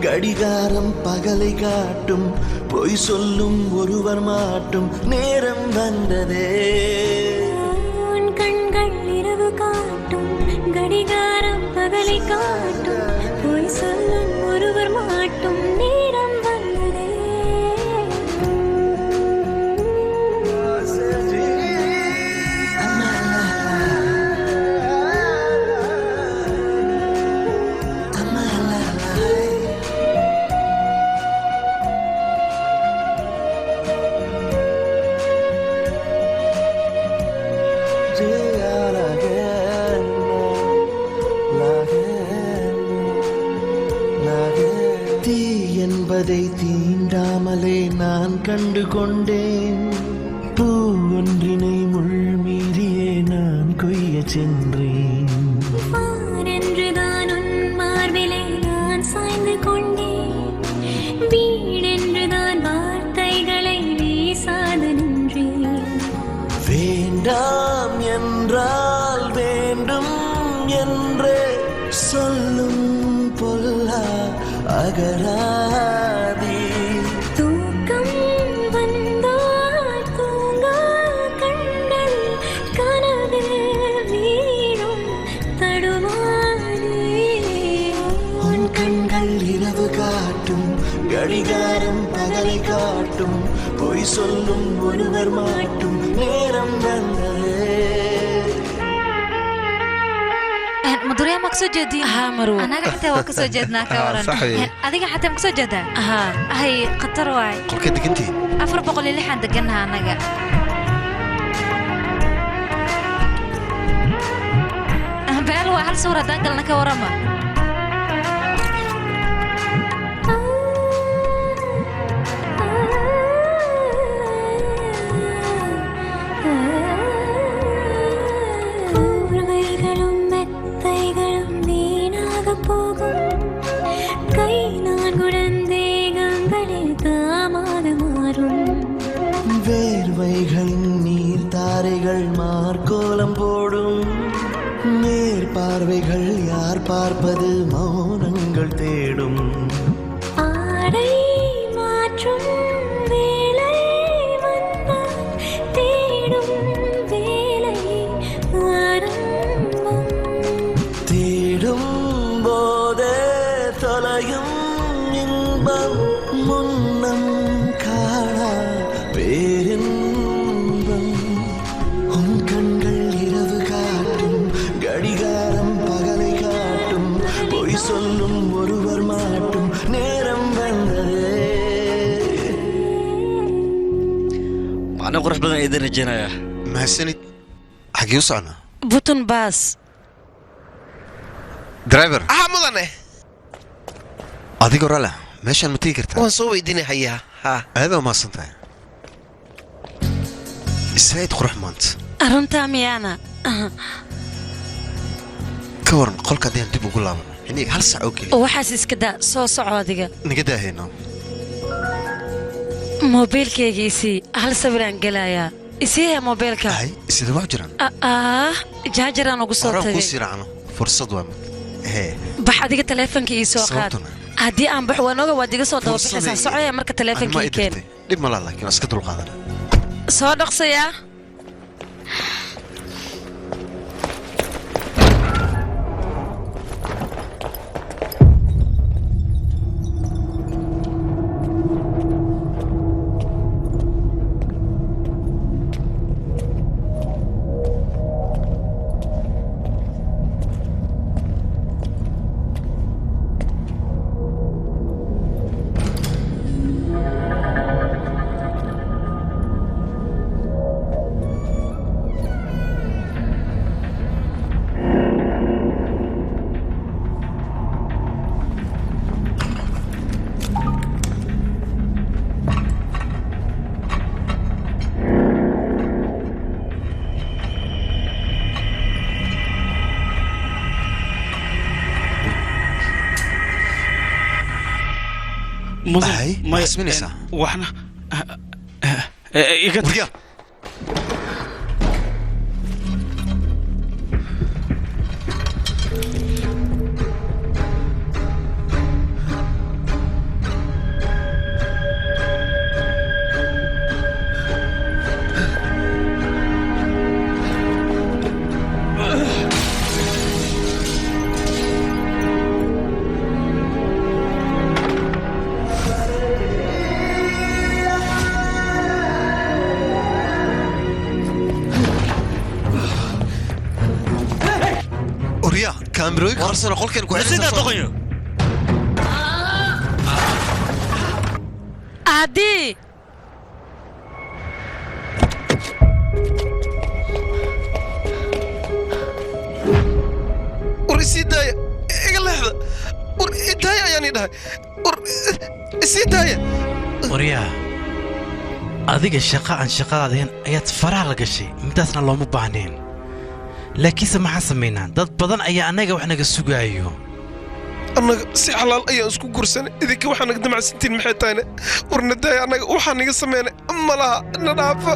கடிகாரம் பகலை காட்டும் பொய் சொல்லும் ஒருவர் மாட்டும் நேரம் வந்ததே உன் கண்கள் இரவு காட்டும் கடிகாரம் பகலை காட்டும் பொய் சொல்லும் ஒருவர் மாட்டும் நேரம் வந்ததே தீ என்பதை தீண்டாமலே நான் கண்டு கொண்டேன் பூ ஒன்றினை முள் மீறியே நான் கொய்ய சென்றேன் என்றுதான் உன் மார்பிலே நான் சாய்ந்து கொண்டேன் வீடென்றுதான் வார்த்தைகளை வீசாது நின்றேன் வேண்டாம் என்றால் வேண்டும் என்றே சொல்லும் பொல்லா அகராதி தூக்கம் வந்தால் தூங்கா கண்கள் கனவில் வீடும் தடுமாறி உன் கண்கள் இரவு காட்டும் கடிகாரம் பகலை காட்டும் பொய் சொல்லும் ஒருவர் மாட்டும் நேரம் வந்ததே مدوريا ما كسو جدي ها مروه انا حتى وكسو جدنا كورن اديك حتى ما كسو جدا ها هي قطر واي قلك دقنتي افر بقول لي حد دقنها انغا بالو هل صوره دقلنا كورما வேர்வைகளின் நீர் தாரைகள் மார்கோலம் போடும் நேர் பார்வைகள் யார் பார்ப்பது மௌனங்கள் தேடும் ஆடை மாற்றும் வேளை வந்தால் தேடும் வேளை ஆரம்பம் தேடும் போதே தொலையும் இன்பம் முன்னம் காணா பேரின்பம் உன் கண்கள் இரவு காட்டும் கடிகாரம் பகலை காட்டும் பொய் சொல்லும் ஒருவர் மாட்டும் நேரம் வந்ததே أنا قرح بدن إذن الجناية ما سنت حقيوس أنا بوتون باس درايفر mudane adiga orala meeshaan ma tegi kartaa waan soo weydiinay hayaa ha aad waa mahadsan tahay isaid qurux maanta aruntaa miyaana ka waran qolka haddii aan dib ugu laaban iniga hal sac oo keliya waxaas iska daa soo soco adiga naga daahayno moobeelkaygiisii hal sawiraan gelayaa isiihe moobeelka sida wax jiraan jaajaraan ugu soo ku tagay siracno fursad waa bax adiga taleefanka ii soo qaad haddii aan bax waanoga waad iga soo daba bixaysaa socoya marka taleefanka ii keen dhib malaa laakiin waa iska dulqaadana soo dhaqsayaa ما اسمني سا وحنا وريا كاميروي قرصنا قول كان كويس نسيت تقيو عادي ورسيدايا ايغا لحظه وريدايا يعني ده ورسيدايا وريا adiga shaqa aan shaqadaadeen ayaad faraha la gashay intaasna looma baahneen laakiinse maxaa samaynaa dad badan ayaa annaga wax naga sugaayo annaga si xalaal ayaan isku gursanay idinka waxaa naga damacsantiin maxay tahayne warnadaaya annaga waxaa naga sameynay ma laha na dhaafa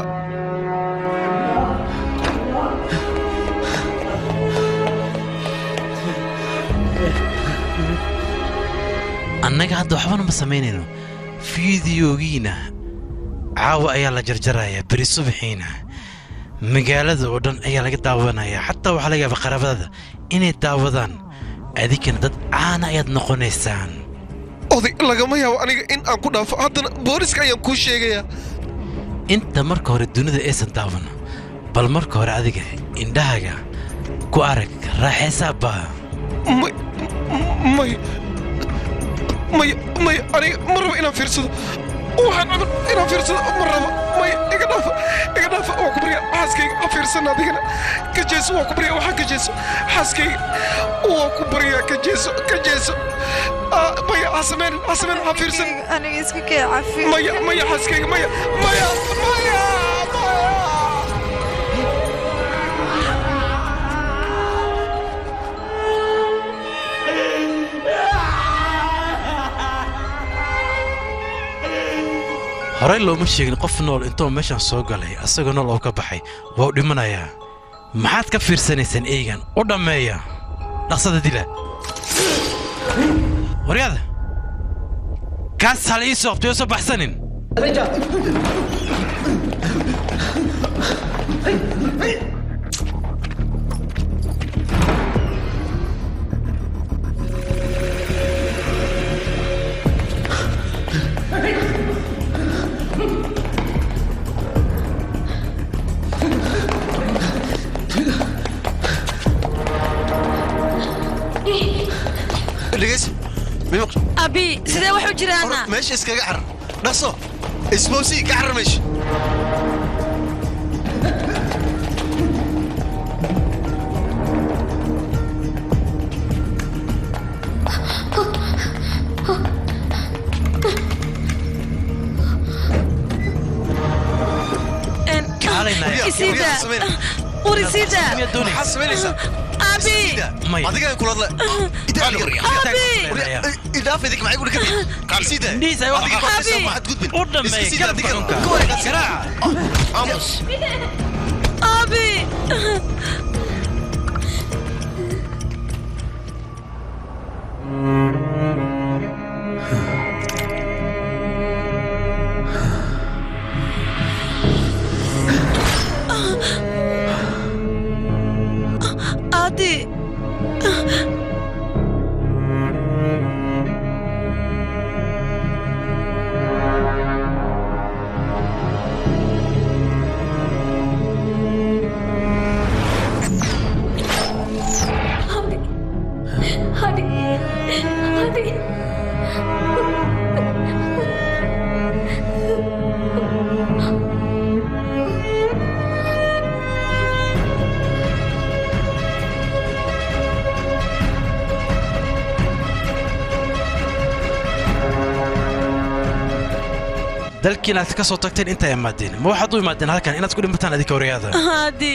annaga hadda waxbana ma samaynayno fiidiyoogiina caawa ayaa la jarjarayaa beri subaxiina magaalada oo dhan ayaa laga daawanayaa xataa waxaa laga yaabaa qaraabadada inay daawadaan adinkana dad caana ayaad noqonaysaan oday lagama yaabo aniga in aan ku dhaafo haddana booliska ayaan kuu sheegayaa inta marka hore dunida aysan daawano bal marka hore adiga indhahaga ku arag raaxaysaabaa may aniga ma rabo inaan fiirsado waxaan camal inaan fiirsado ma rabo may iga dhaafa waa ku barya xaaskayga ha fiirsana adigana ka jeeso waa ku barya waxaa ka jeeso xaaskayga waa ku barya ka jeeso maya ha sameynin ha fiirsan aniga iska kee cafi maya xaaskayga maya horey looma sheegin qof nool intuu meeshaan soo galay asagoo nool oo ka baxay waa u dhimanayaa maxaad ka fiirsanaysaan eegan u dhammeeya dhaqsada dila waryaada kaas hal ii soobtay oo soo baxsanin أبي سيدي وحو جيرانا ماشي اسكا قعر نصو اسموسي قعر ماشي إسيدا ورسيدا حسمينيسا أبي ما تقدر كل هذا أبي إذا في ذيك معي يقول كذي سيدا نيسا يا أبي قدام سيدا ذيك كراع عموس أبي عادي dalkiina aad ka soo tagteen inta ay maadeen ma waxaad u imaadeen halkan inaad ku dhimataan adika wariyada هادي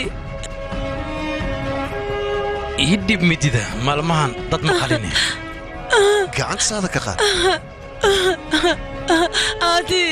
ii dhib midida maalmahan dad ma qaline gacanta saada ka qaad Adi.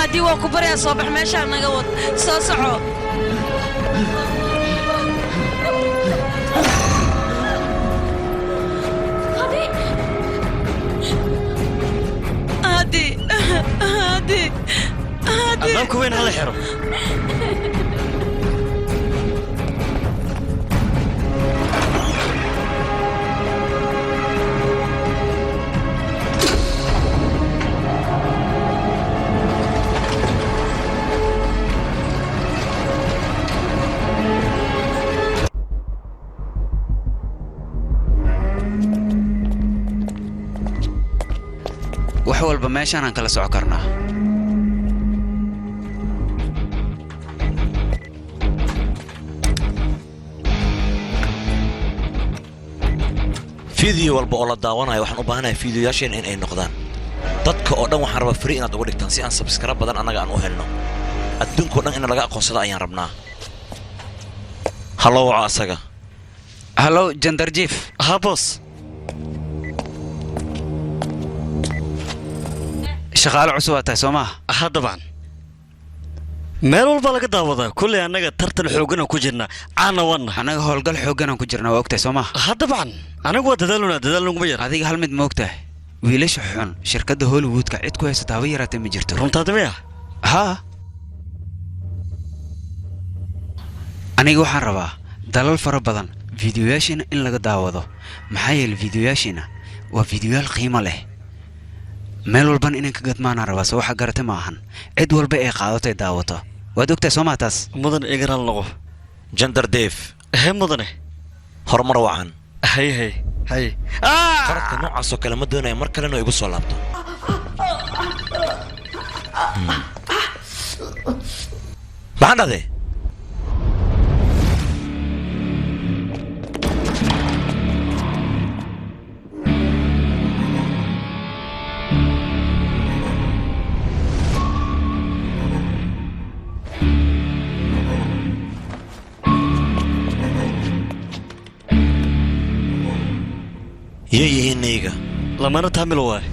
Adi waa ku baraya soo bax meesha naga wad soo soco Adi Adamku weyn hala xiro wax walba meeshaan aan kala soco karnaa فيديو walba oo la daawanayo waxaan u baahanahay fiidiyoyaasheen in ay noqdaan dadka oo dhan waxaan rabaa free inaad uga dhigtaan si aan subscribe badan anaga aan u helno adduunka oo dhan in laga aqoonsado ayaan rabnaa hallo waa asaga hallo jandarjiif ha boss shaqaale cusub aad tahay soo maaha haddabaan meel walba laga daawadaa kulley annaga tartan xooggan ku jirna caana wadna annaga howlgal xooggan ku jirna waa ogtahay soo maaha haddabaan anagu waa dadaal nuguma yar adiga hal mid ma ogtahay wiilasha xun shirkadda hollywoodka cid ku haysata haba yaraatee ma jirto runtaada miya haa aniga waxaan rabaa dalal fara badan fiidiyoyaashiina in laga daawado maxaa yeelay fiidiyoyaashiina waa fiidiyoyaal qiimo leh meel walban inaan ka gadmaanaan rabaa soo waxa garata ma ahan cid walba ay qaadatay daawato waad ogtahay soo maa taas mudan igaraal noqo jandar deef hee mudane horumar wacan hay qaradka noocaasoo kale ma doonaya mar kalena igu soo laabto maxaan dhahde yeeyihiinayga lamana taamil waay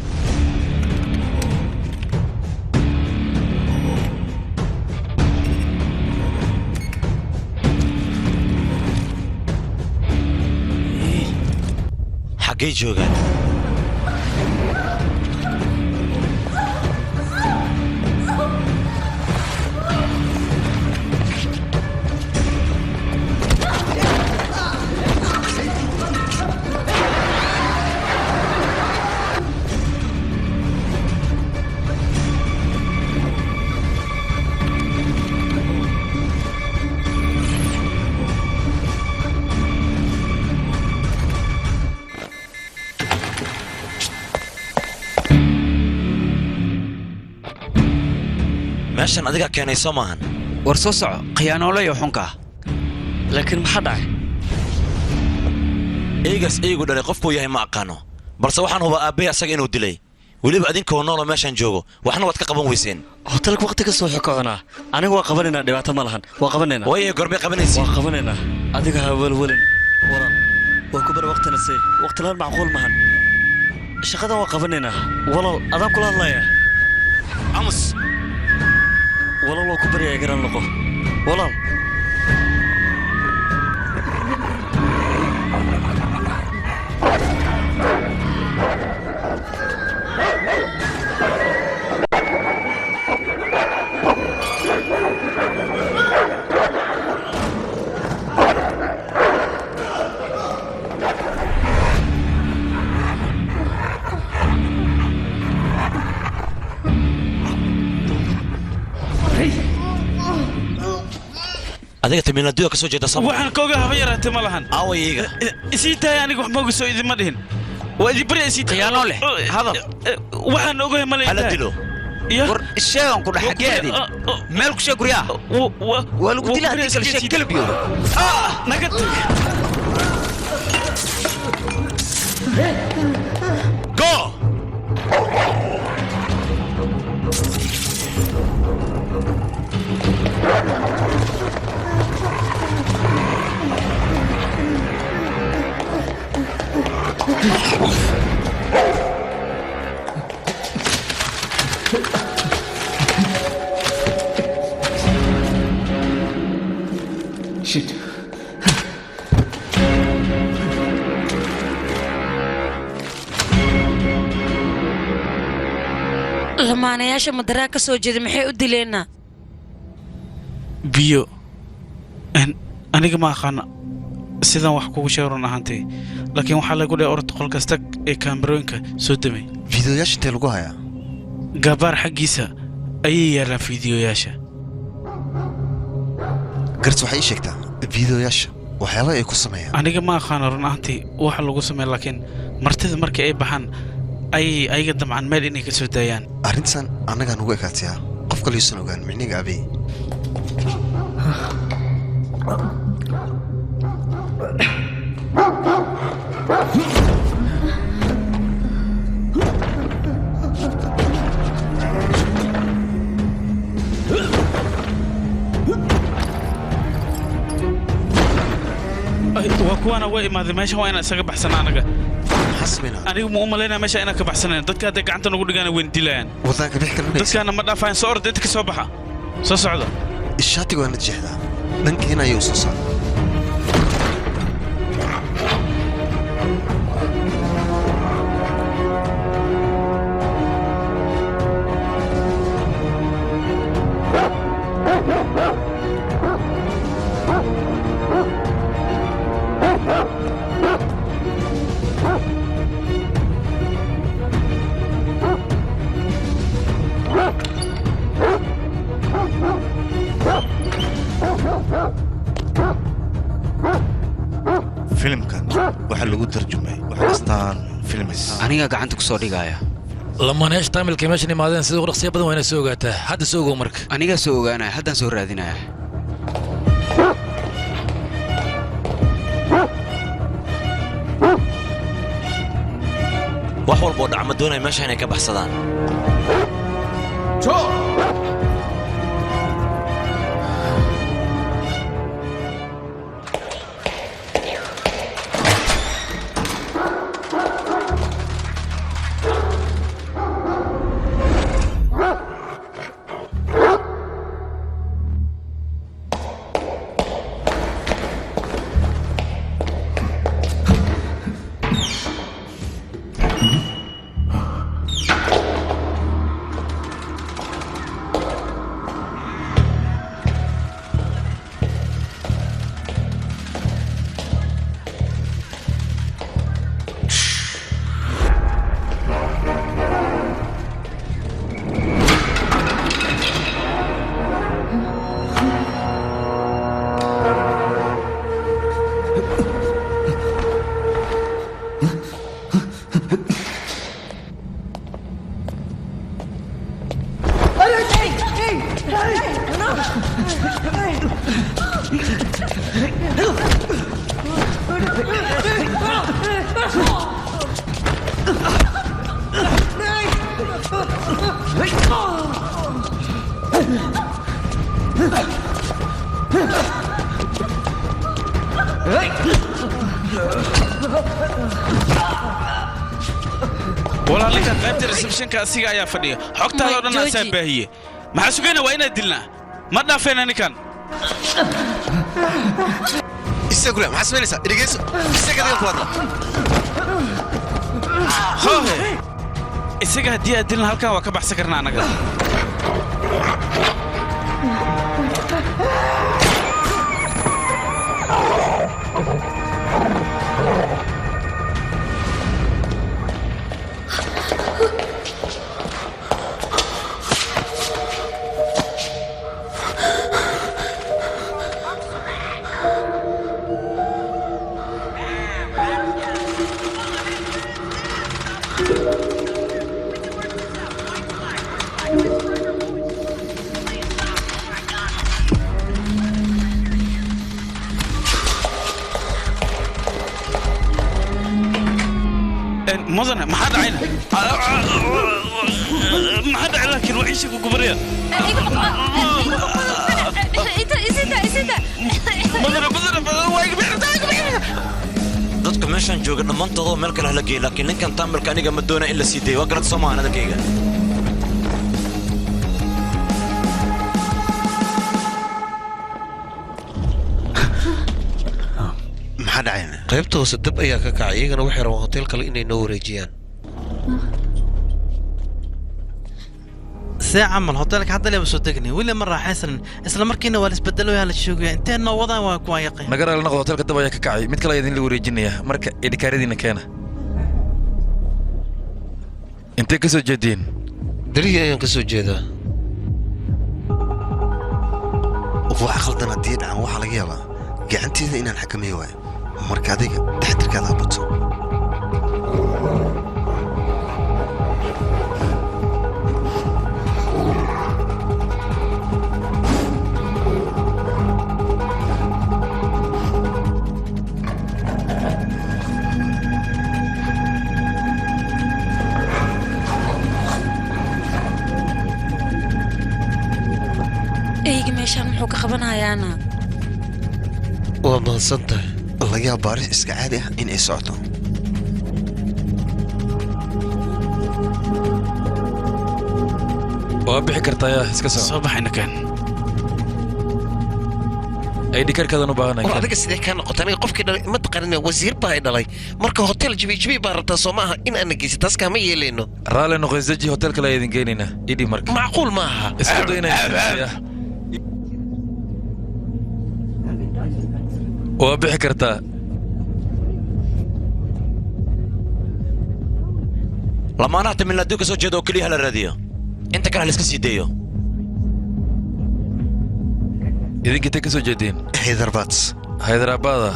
xaggay joogaan meeshan adiga keenay soo maahan war soo soco khiyaanoolayo xunka laakiin maxaa dhacay eegas eegu dhalay qofkuu yahay ma aqaano balse waxaan hubaa aabbay asaga inuu dilay weliba adinkoo nooloo meeshaan joogo waxna waad ka qaban weyseen hotelka waqti ka soo xokoconaa aniga waa qabanaynaa dhibaato ma lahan waa qabanaynaa waaye gorbay qabanaysiin waa qabanaynaa adiga ha welwelin waran waa ku bara waqtina see waqtilaan macquul mahan shaqadan waa qabanaynaa walaal adaan kula hadlaya amus walaal waa ku baryaa garan noqo walaal adiga tamiinadiyo ka soo jeeda sabab waxaan kooga haba yaraatay ma lahan awayga isii tahay aniga wax mooga soo idima dhihin waa idin bari isii khiyaano leh hadal waxaan ogahay ma leeyahay hala dilo war sheegan ku dhax gaadi meel ku sheeg guriya waa lagu dilaa hadii kale sheeg kalbiyo naga tag go Shit. lamaanayaasha madaraa ka soo jeeda maxay u dileena biyo aniga ma aqaana sidaan wax kugu sheeg run ahaantay laakiin waxaa lagu leeyahay orod qol kasta ee kaamarooyinka soo damay fiidiyoyaasha intee lagu hayaa gabaar xaggiisa ayay yaalaan fiidiyoyaasha garta waxay ii sheegtaa fiidiyoyaasha waxyaabaha ay ku sameeyaan aniga ma aqaana run ahaantii waxa lagu sameeya laakiin martida markii ay baxaan ayay ayaga damcaan meel inay ka soo daayaan arrintan annagaa nugu ekaatayaa qof kaliisan ogaan micniga abey waa kuwaana way imaaday meesha waa inaan isaga baxsana anaga xasbina anigu ma u malaynaya meesha inaan ka baxsanayn dadka hadday gacanta nagu dhigaana weyn dilayaan wadaanka bix kalmanaysa dadkaana ma dhaafayaan soo orda inta ka soo baxa soo socda ishaatiga waana jeexdaa dhankiina ayuu soo socda filimkan waxaa lagu tarjumay waxastaan filmis aniga gacanta ku soo dhigaya lamaanayaasha taamilka meeshan imaadeen sida ugu dhaqsiya badan waa inay soo ogaataa hadda soo ogow marka anigaa soo ogaanaya haddaan soo raadinaya wax walboo dhacma doonaya meesha inay ka baxsadaan walaalinka qaybta receptionka asiga ayaa fadhiya xogtaada oo dhan asaa baahiye maxaa sugayna waa inaan dilnaa ma dhaafayna ninkan isagule maxaa samaynaysaa dhegeyso isagadiga ku hadla hoohe isaga haddii aad dilna halkan waa ka baxsan karnaa annaga مدن ما حد عينه ما حد عينه لكن وعيشك وكبرية dadka meeshaan jooga dhammaantoodoo meel kale hala geey laakiin ninkan taamirka aniga ma doona in la sii deeyo waa garad soomaan adagayga maxaa dhacayna qaybta hoose dab ayaa ka kacay iyagana waxay rabaan hotel kale inay noo wareejiyaan see camal hoteelka hadda leeba soo degnay weli ma raaxaysanin isla markiina waa la isbedeloyaa la joogaya intee noo wadaan waa kuwaan yaqaan naga raali noqdo hoteelka dab ayaa ka kacay mid kale ayaa idin la wareejinayaa marka idhikaaradiina keena intee ka soo jeediin darihi ayaan ka soo jeedaa wax khaldan haddii dhacan waxaa laga yaabaa gacanteeda inaan xakameeyo waayo marka adiga taxdirkaada ha bato eyga meeshaan muxuu ka qabanayaana waa mahadsan tahay laga yaaba baaris iska caadi ah in ay socoto waa bixi kartaa yaa iska soo baxayna keen ay dhikarkadan u baahanay war adiga sidee kaa noqota aniga qofkii dhalay ma taqaanina wasiir baa ay dhalay marka hotel jibi baa rabtaa soo maaha in aana geysi taas kaama yeelayno raali noqoysaji hotel kale ayaa idin geynaynaa idhi marka macquul maaha isku daynaya waa bixi kartaa lamaanaha tamilnaaduu ka soo jeeda oo keliya hala raadiyo inta kale haliska sii deeyo idinka intay ka soo jeediin haydarabada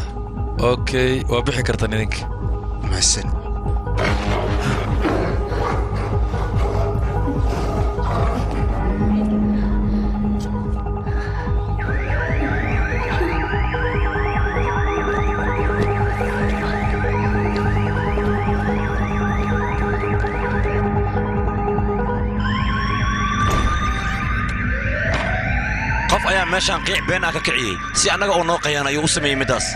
okay waa bixi kartaan idinka mahadsan qof ayaa meeshaan qiic been ah ka kiciyey si annaga oo noo qayaan ayuu u sameeyey middaas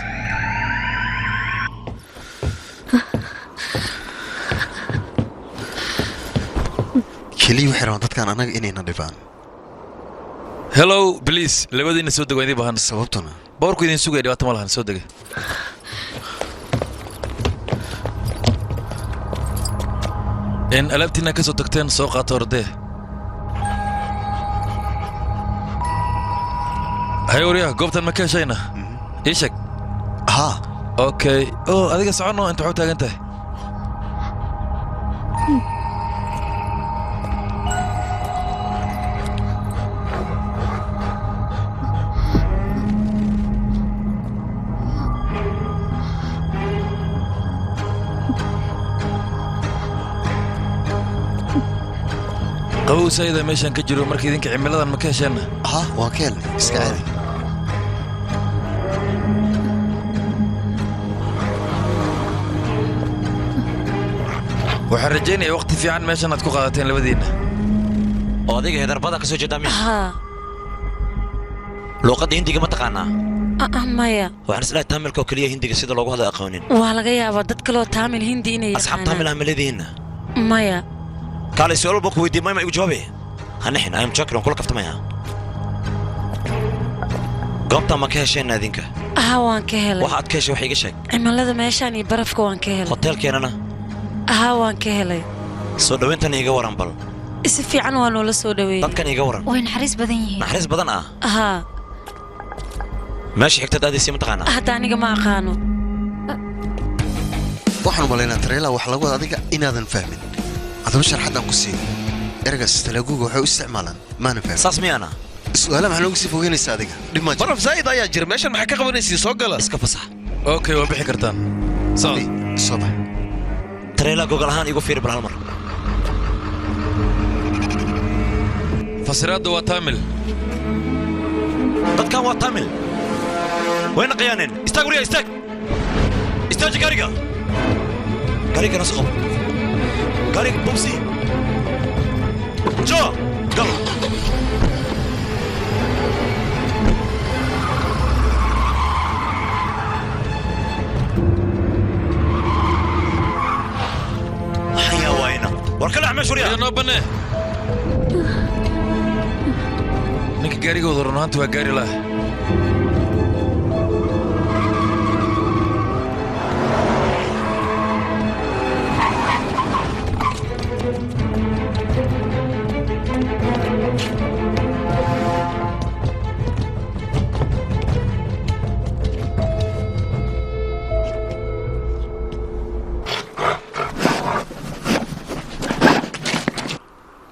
keliya waxay rabaan dadkaan annaga inayna dhibaan hellow bliis labadiinna soo deg waa idin baahan sababtuna boorku idin sugaya dhibaato ma lahan soo dega in alaabtiinna ka soo tagteen soo qaata ordee hay waryaha goobtan ma ka heshayna ii sheeg haa okay oo adiga soconno inta waxu taagan tahay qabow sayida meeshaan ka jiro marka idinka cimiladan ma ka hesheenna haa waan ka helnay iska caadi waxaan rajaynayaa waqti fiican meeshan aad ku qaadateen labadiinna oo adiga heedarbada ka soo jeedaa mi haa luuqadda hindiga ma taqaanaa maya waxaan islahay taamilka oo keliya hindiga sida loogu hadla aqoonin waa laga yaabaa dad kaloo taamil hindi inay asxaab taamil ah ma leedihiinna maya kaalay su-aal walba ku weydiiye mayma igu jawaabe hanixin ayam joker waan kula kaftamaya goobtaa ma ka hesheenna idinka haa waan ka helay waxa aad ka heshay wax iga sheeg cimilada meeshaan iyo barafka waan ka helay hoteelkeenana haa waan ka helay soo dhowayntan iiga waran bal si fiican waa noola soo dhaweeyey dadkan iiga waran way naxariis badan yihiin naxariis badan ah haa meesha xigtad aadaysi ma taqaanaa hadda aniga ma aqaano waxaan malaynaa tareela wax lagu wada adiga inaadan fahmin adaba sharxaddaan ku siin eragaas talaaguga waxay u isticmaalaan maanan fahmin saas miyaana su'aalaha maxaa loogu sii fogeynaysaa adiga dhib maa baraf zaa'id ayaa jira meeshan maxaa ka qabanaysiin soo gala iska fasax okay waa bixi kartaan soo bax tareela gogol ahaan igu fiiri bal hal mar fasiraadda waa taamil dadkan waa taamil wayna qiyaaneen istaag wariya istaag istaaji gaariga gaariga noo soo qabo gaariga bogsi jo gal حيوانة وركل أحمد شوريا نو بني ninka gaarigooda run ahaanti waa gaari lah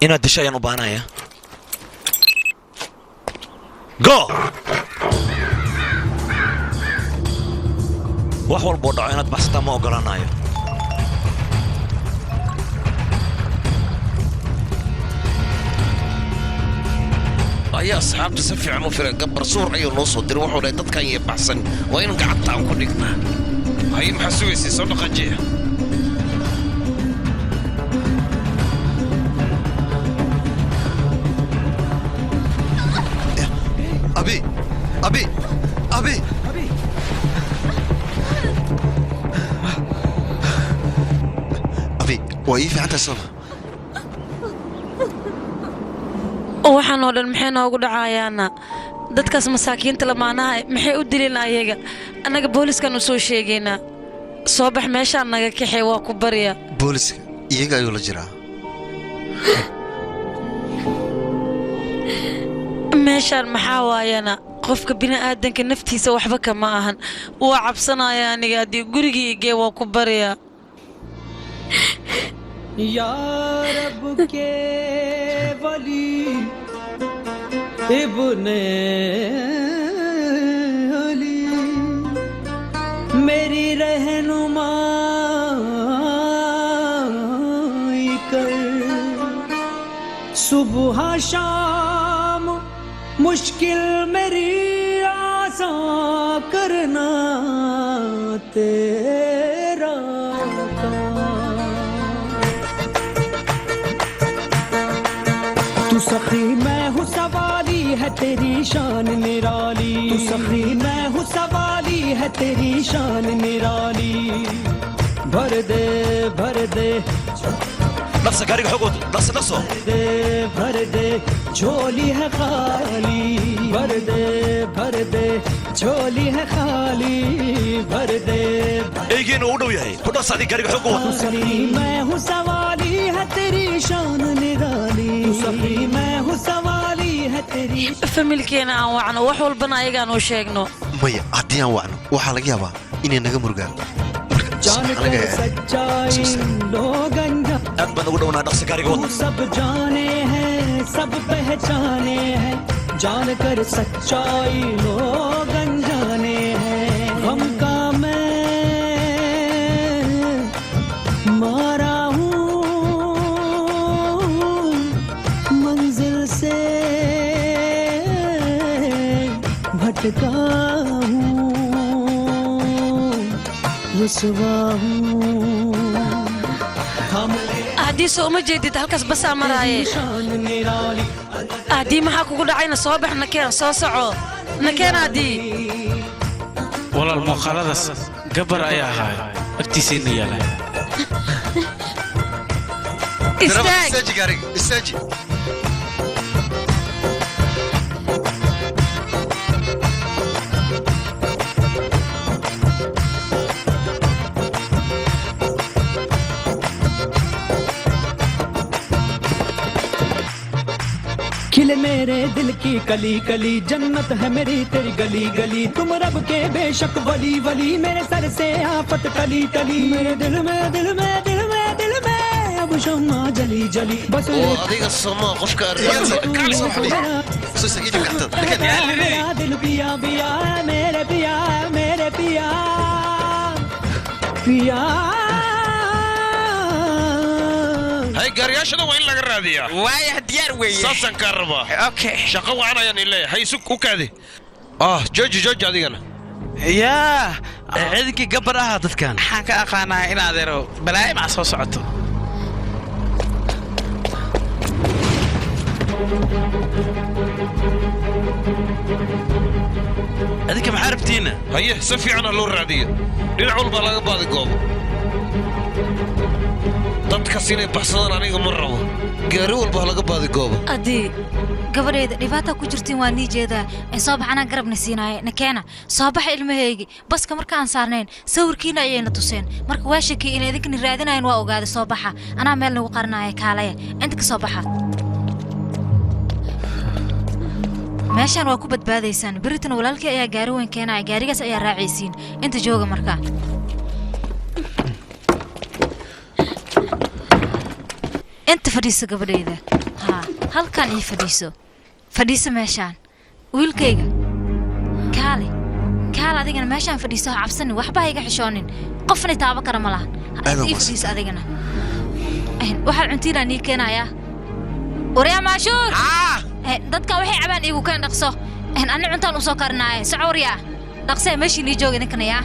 inaad disho ayaan u baahanaya go wax walboo dhaco inaad baxsataa ma ogolaanayo ayaa asxaabta si fiican u filan gabar suur ayuu noo soo diray wuxuu dhahay dadkan iyo baxsan waa in gacanta aan ku dhignaa hay maxaa sugaysay soo dhaqaajiya أبي أبي أبي أبي وإيه عنده سما waxaan oo dhan maxay noogu dhacayaana dadkaas masaakiinta lamaanaha maxay u dileen ayaga annaga booliskan u soo sheegaynaa soo bax meeshaan naga kaxee waa ku barya booliska iyaga ayuu la jiraa meeshaan maxaa waayana qofka bini'aadanka naftiisa waxba kama ahan waa cabsanaya aniga haddii gurigii igee waa ku barya या रब के वली इब्ने अली मेरी रहनुमाई कर सुबह शाम मुश्किल मेरी आसान करना तेरा तू सखी मैं हूँ सवाली है तेरी शान निराली तू सखी मैं हूँ सवाली है तेरी शान निराली भर दे نفسك قارق حقود نفسه भर दे झोली है खाली भर दे झोली है खाली भर दे ايجين ودو ياهي كنا صادق قارق حقود मैं हूँ सवाली है तेरी शान निराली सखी मैं हूँ सवाली है तेरी familkeena aan wacno wax walbana ayagaan u sheegno maya haddii aan wacno waxaa laga yaabaa inay naga murgaan जानकर सच्चाई लोग सब जाने हैं सब पहचाने हैं जानकर सच्चाई लोग अनजाने हैं हम का मैं मारा हूँ मंजिल से भटका हूँ haddii soo uma jeedid halkaas basaa maraaye haddii maxaa kugu dhacayna soo bax nakeen soo soco nakeen haddii walaal muuqaaladaas gabar ayaa ahaay agtiisayna yaalay istaaji खिले मेरे दिल की कली कली जन्नत है मेरी तेरी गली गली तुम रब के बेशक वली वली मेरे सर से आफत टली टली मेरे दिल में दिल में दिल में दिल में अब शम्मा जली जली बस adiga sama qofka मेरा दिल पिया पिया मेरे पिया मेरे पिया पिया هاي قرياشنا وين لقى الرادية وايه ديار ويه ساسن كهرباء اوكي شقة وعنا يعني ليه هاي سك وكذي جوجي هذه أنا يا ciidankii gabar ahaa dadkan waxaan ka aqaanaa in adeero balaa'i ma soo socoto adinka maxaa rabtiina haye si fiican ha loo raadiyo dhinac walba laga baadi goobo dadkas inay baxsadaan aniga ma rabo gaari walba ha laga baadi goobo adii gabadheeda dhibaata ku jirtiin waa nii jeedaa in soo baxanaan garabna siinaaye nakeena soo baxa ilmahaygi baska markaan saarnayn sawirkiina ayayna tuseen marka waa shakii inay idinkani raadinayan waa ogaaday soo baxa anaa meel nagu qarinaya kaalaya inta ka soo baxa meeshaan waa ku badbaadaysaan beritan walaalkii ayaa gaari weyn keenaya gaarigaas ayaa raacaysiin inta jooga markaa inta fadhiiso gabadhayda haa halkan ii fadhiiso meeshaan wiilkayga kaale adigana meeshaan fadhiiso ha cabsanin waxba ha iga xishoonin qofna taaba kara ma lahan inta ii fadhiiso adigana waxaad cuntiinaa nii keenayaa waryaa maashuur dadkan waxay cabaan iigu keen dhaqso ani cuntaan u soo karinaaye soco waryaa dhaqsee meeshii nii jooga idinkana yaa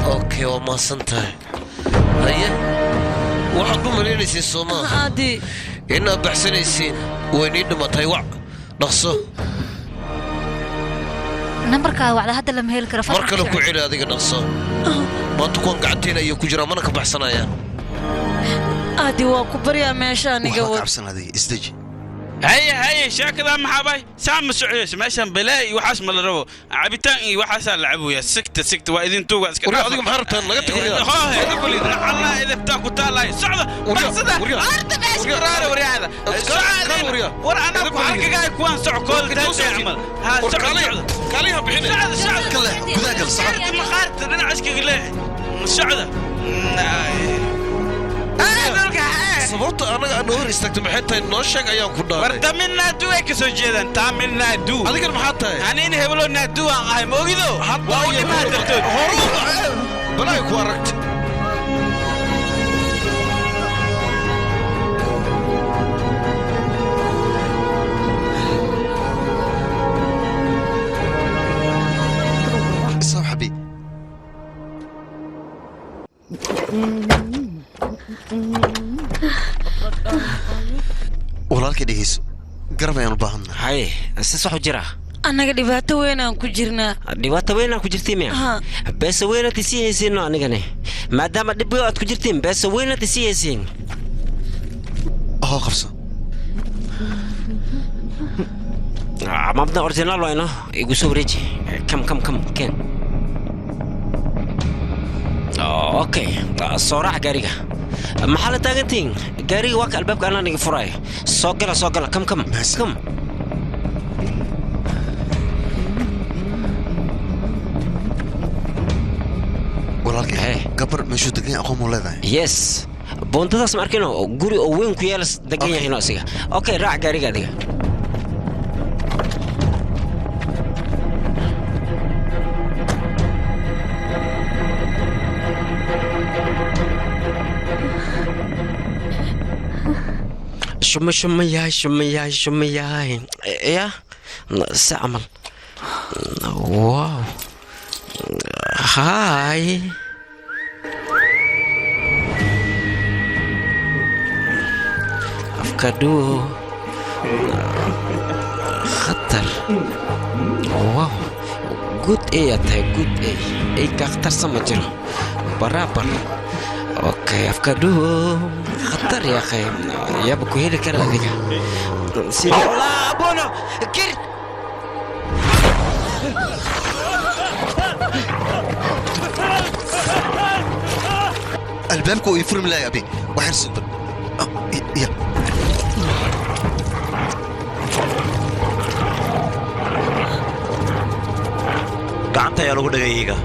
اوكي وما سنتهي هيا waxaad u malaynaysiin Soomaa inaa baxsanaysiin wayni dhimatay wac dhaqso nambarka wacda hadda lama heli karo mar kale ku celi adiga dhaqso maanta kuwan gacanteena iyo ku jira mana ka baxsanayaan aadi waa ku baryaa meesha aniga waa cabsanaaday isdaji هيا شاكذا محاباي سام سعيش ماشان بلاي وحاس ما لربو عبيتان اي وحاس لعبوا يا سكت واذن تو اسك وريا اديك محرتان laga tago ها تقول لي الله اذا بتاكو تالاي صعده بحصده ارد ماشي قرار وريا هذا ور انا بحرك جاي كوان سع كل ده يعمل ها سعده كاليها بحين سعده كله gudagal sax ما خارت انا عشكي ليه سعده sababta anaga aan hor istaagto maxay tahay noo sheeg ayaan ku dhaafay warta minna duwe ka soo jeedan taa minna du adiga maxaa tahay anina heblo na du aan ahay ma ogido waa u dhimaatay balay ku aragtay isoo xabiib walaalkii dhegeyso garab ayaan u baahannahay si sax u jira annaga dhibaato weyn aan ku jirnaa dhibaato weyn aan ku jirtiin miya beesa weynaad isii haysiino anigane maadaama dhib aad ku jirtiin beesa weynaad isii haysiin qabso mabda originaal wayno igu soo wareeji kam ken okay soo raac gaariga maxaa la taagantiin gaariga waa ka albaabka anaa niga furaayo soo gala kam walaalkii gabar meeshuu degan yahay aqoon muu leedahay yes boontadaas ma arkino guri oo weyn ku yaala degan yahayno asiga okay raac gaariga adiga shumayaay ya si camal wow hi afkadhu khatar wow good ayaa tahay good ay ka khatarsan ma jiro barabar okay afkadhu خطر يا اخي يا ابو كهيل كره ذيك الله ابونا كر البابكو يفرم لا يا ابي وحر صدق يا gacanta ayaa lagu dhagay iyaga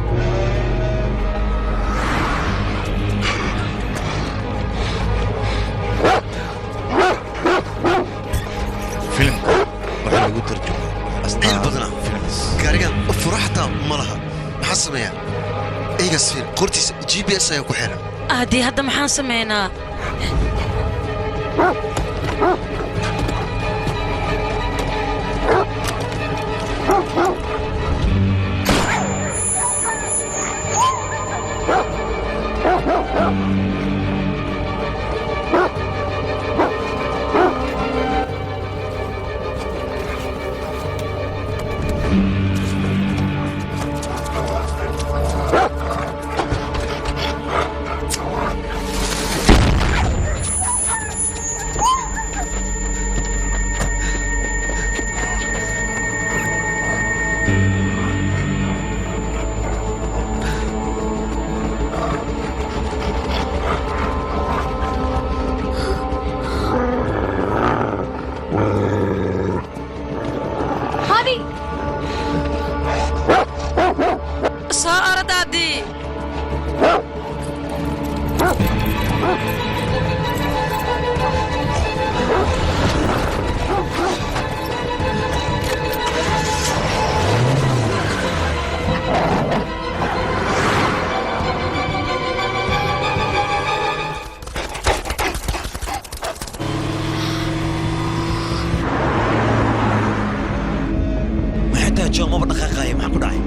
lagu tarjumo asdiil badana gaarigan furo xataa ma laha maxaa sameeyaa eegas fiir qortiisa GPS ayaa ku xiran aadi hadda maxaan sameynaa هذه صار دادي ما حتى جو ما بدقاقاي ما ku dhacay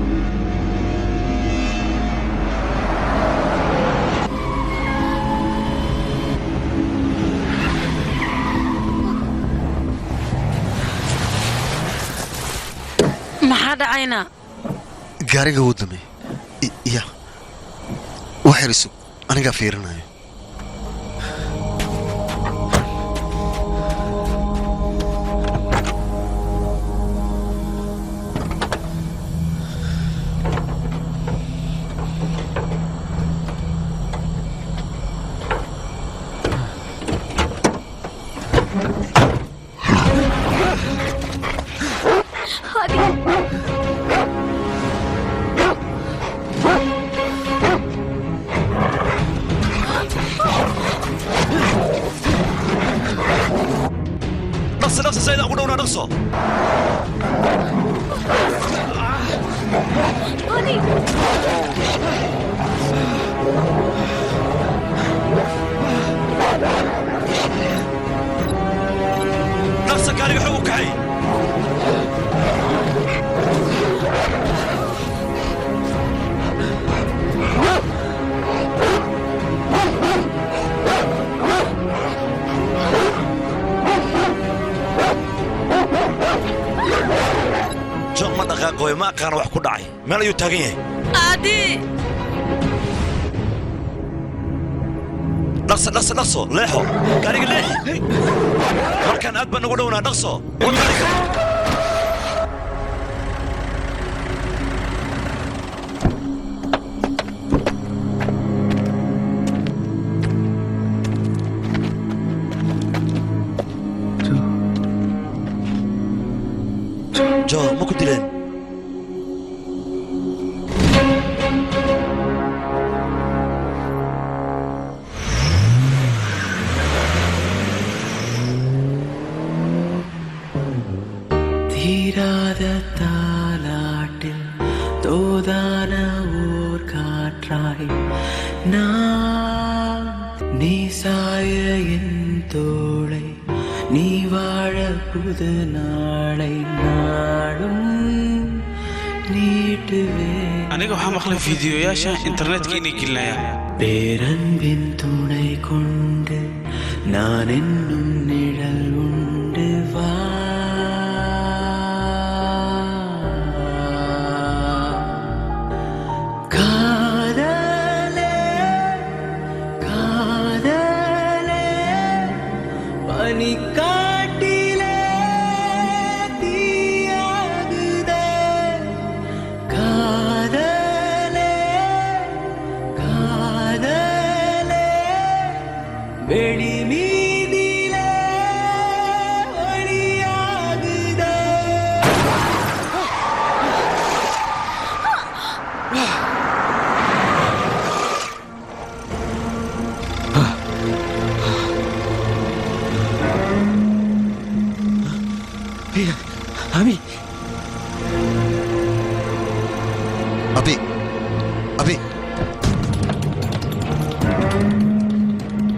maxaa dhacayna gaariga wuu damay ya waxyar isug anigaa fiirinayo dhaqso sayda ugu dhowna dhaqso dhaqso gaariga xog u kaxay jo ma dhaqaaqooy ma aqaan wax ku dhacay meel ayuu taagan yahay aadi dhaqso dhaqso dhaqso leexo gaariga leexi markaan aad baan ugu dhownaa dhaqso wad gaariga jo ma ku dileen தீராத தாலாட்டில் தோதான ஊர் காற்றாய் நான் நீ சாய என் தோளை நீ வாழ புது நாளை நாளும் நீட்டுவே aniga waxaa maqlay fiidiyoyaasha internetka inay gelinayaan பேரன்பின் துணை கொண்டு நான் என்னும் நிழல் உண்டு வா காதலே காதலே பனிக்காட்டிலே தீயாகுதே காதலே காதலே வெளி மீதிலே ஒளியாகுதே Ami. Abi. Abi.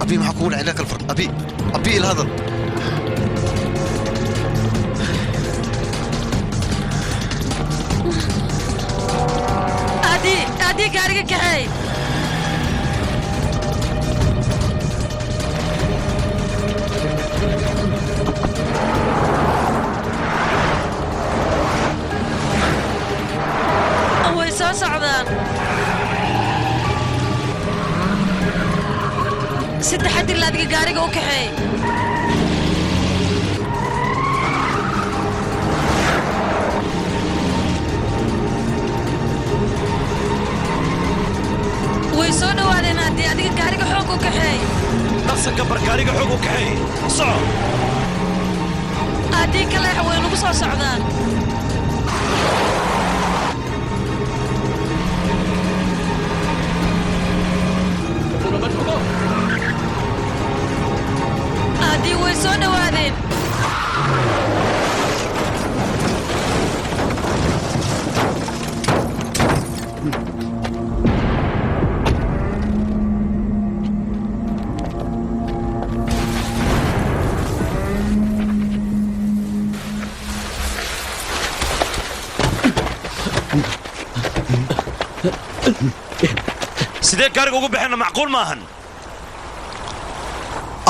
أبي معقول علاك الفرق أبي الهضم adii gaariga kaxeey way soo socdaan si taxadir la adiga gaariga u kaxeey way soo dhawaadeen haddii adiga gaariga xoog u kaxeey dhaqsa gabar gaariga xoog u kaxeey soco haddii kale way nagu soo socdaan haddii way soo dhawaadeen sidee gaariga ugu baxeenna macquul maahan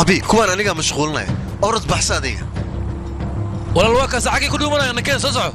abi kuwaan anigaa mashquulinaya orod baxsa adiga walaal waa kaas xaggay ku dhuumanaya nakeen soo soco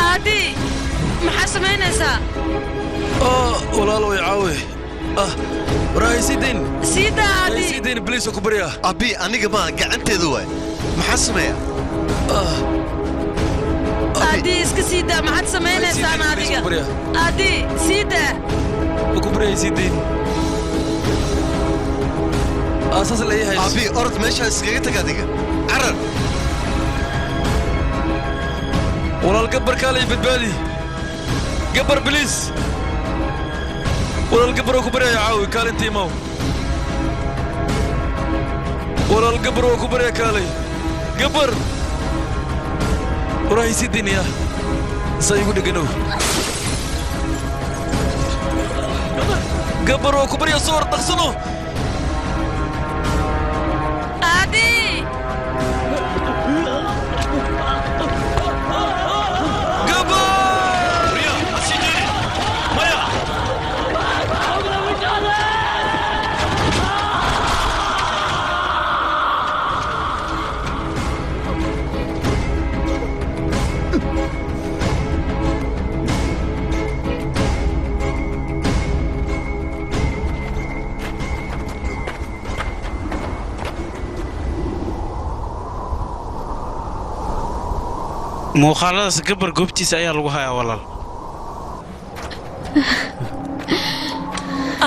aadi maxaa samaynaysaa walaal way caawe warahaysidin siida aadi sidin bliis ku bariya abi aniga ma gacanteedu waay maxaa sameeya aadi iska siida maxaad samaynaysaa adiga aadi siida ku baraysidin asas leeyahay abi orod meesha iskaga tag adiga carar walaal gabar kaalay badbaadi gabar bliis walaal gabar ku baraya caawi kaalintii maw walaal gabar ku baraya kaalay gabar warahaysidin ya saygu dhigano gabar ku baraya soo dhaqsano aadi muuqaaladaas gabar goobtiisa ayaa lagu hayaa walaal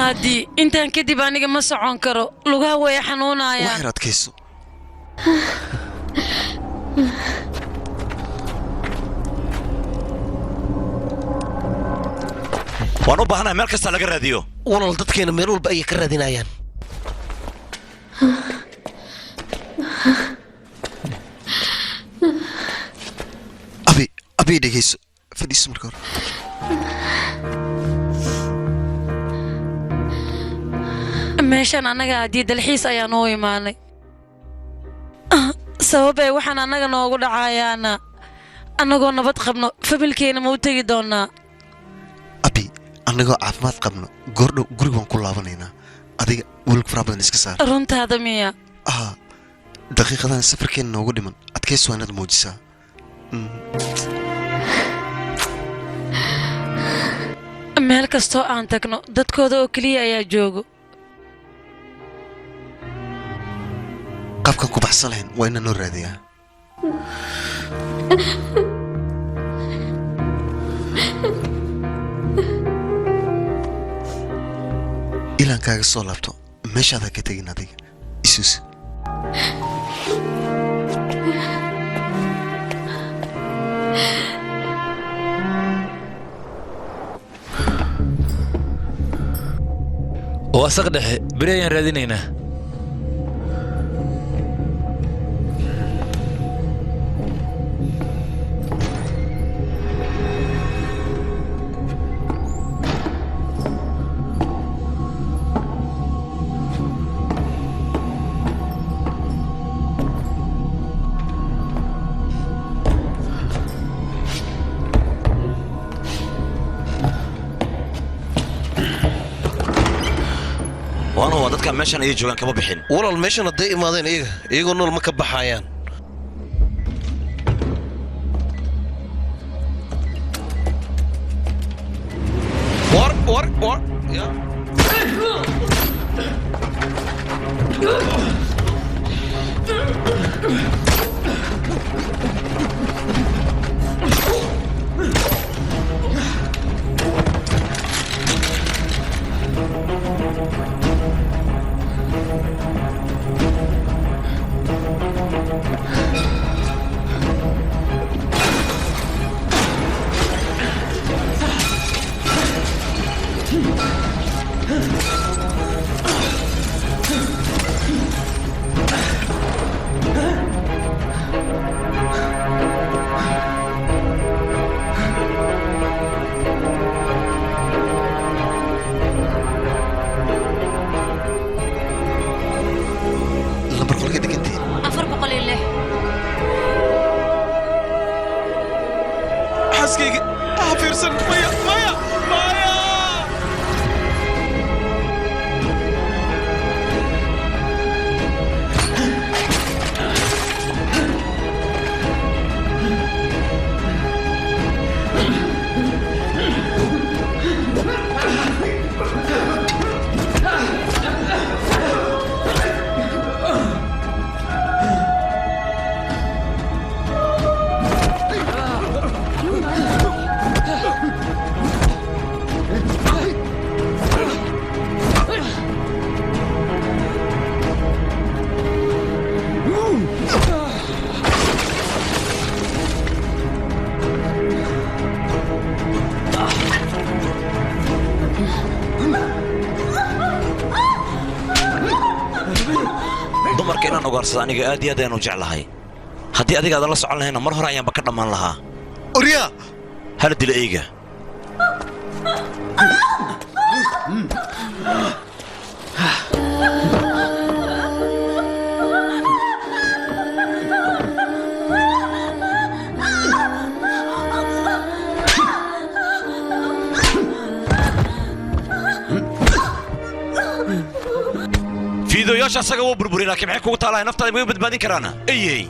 aadi intaan kadib aniga ma socon karo lugaha way xanuunayaan waxaad adkayso waan u baahanahay meel kasta laga raadiyo walaal dadkeena meel walba ayay ka raadinayaan abi dhegayso fadhiiso marka hore meeshan annaga haddii dalxiis ayaan u imaanay sababay waxaan annaga noogu dhacayaana annagoo nabad qabno familkeena ma u tegi doonnaa abi annagoo caafimaad qabno goordhow guriga waan ku laabanaynaa adiga welg faraha badan iska saar runtaada miya daqiiqadan safarkeena noogu dhiman adkays waa inaad muujisaa meel kastoo aan tagno dadkooda oo keliya ayaa joogo qaabkan ku baxsan lahayn waa inaan noo raadiyaa ilaan kaaga soo laabto meeshaadaa ka tegin adiga isuus waa saq dhexe beri ayaan raadinaynaa waana waa dadka meeshan ay joogaan kama bixin walaal meeshan hadday imaadeen iyagoo nool ma ka baxayaan war xaaskayga ha fiirsan maya dumarka inaan ogaarsado aniga aad iyo aad ayaan u jeclahay haddii adiga aadan la socon lahayna mar hore ayaanba ka dhammaan lahaa oryaa hala dila eyga fiidoyaasha asaga wuu burburiy laakiin maxay kugu taalahay naftaada may u badbaadin karaana eyey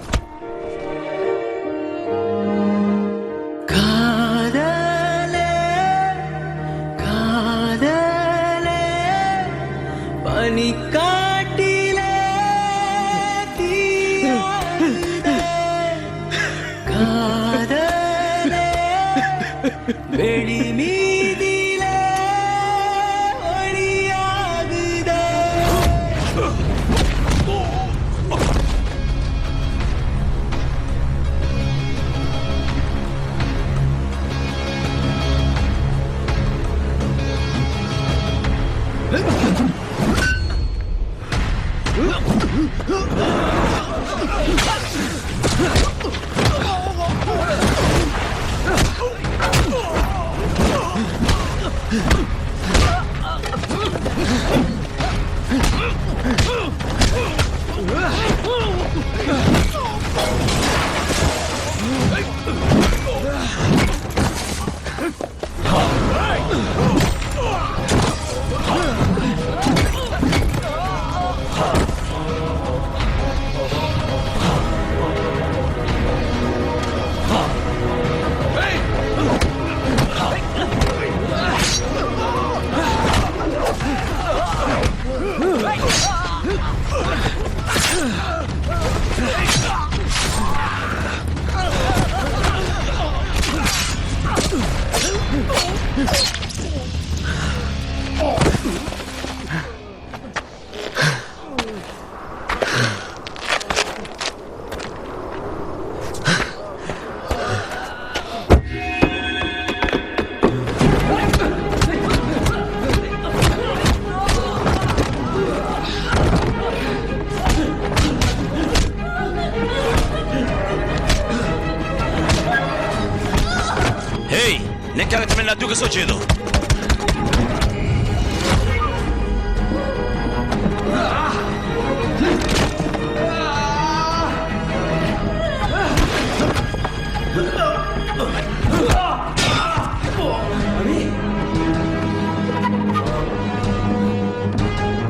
ninkaaga tamil naadu ka soo jeedo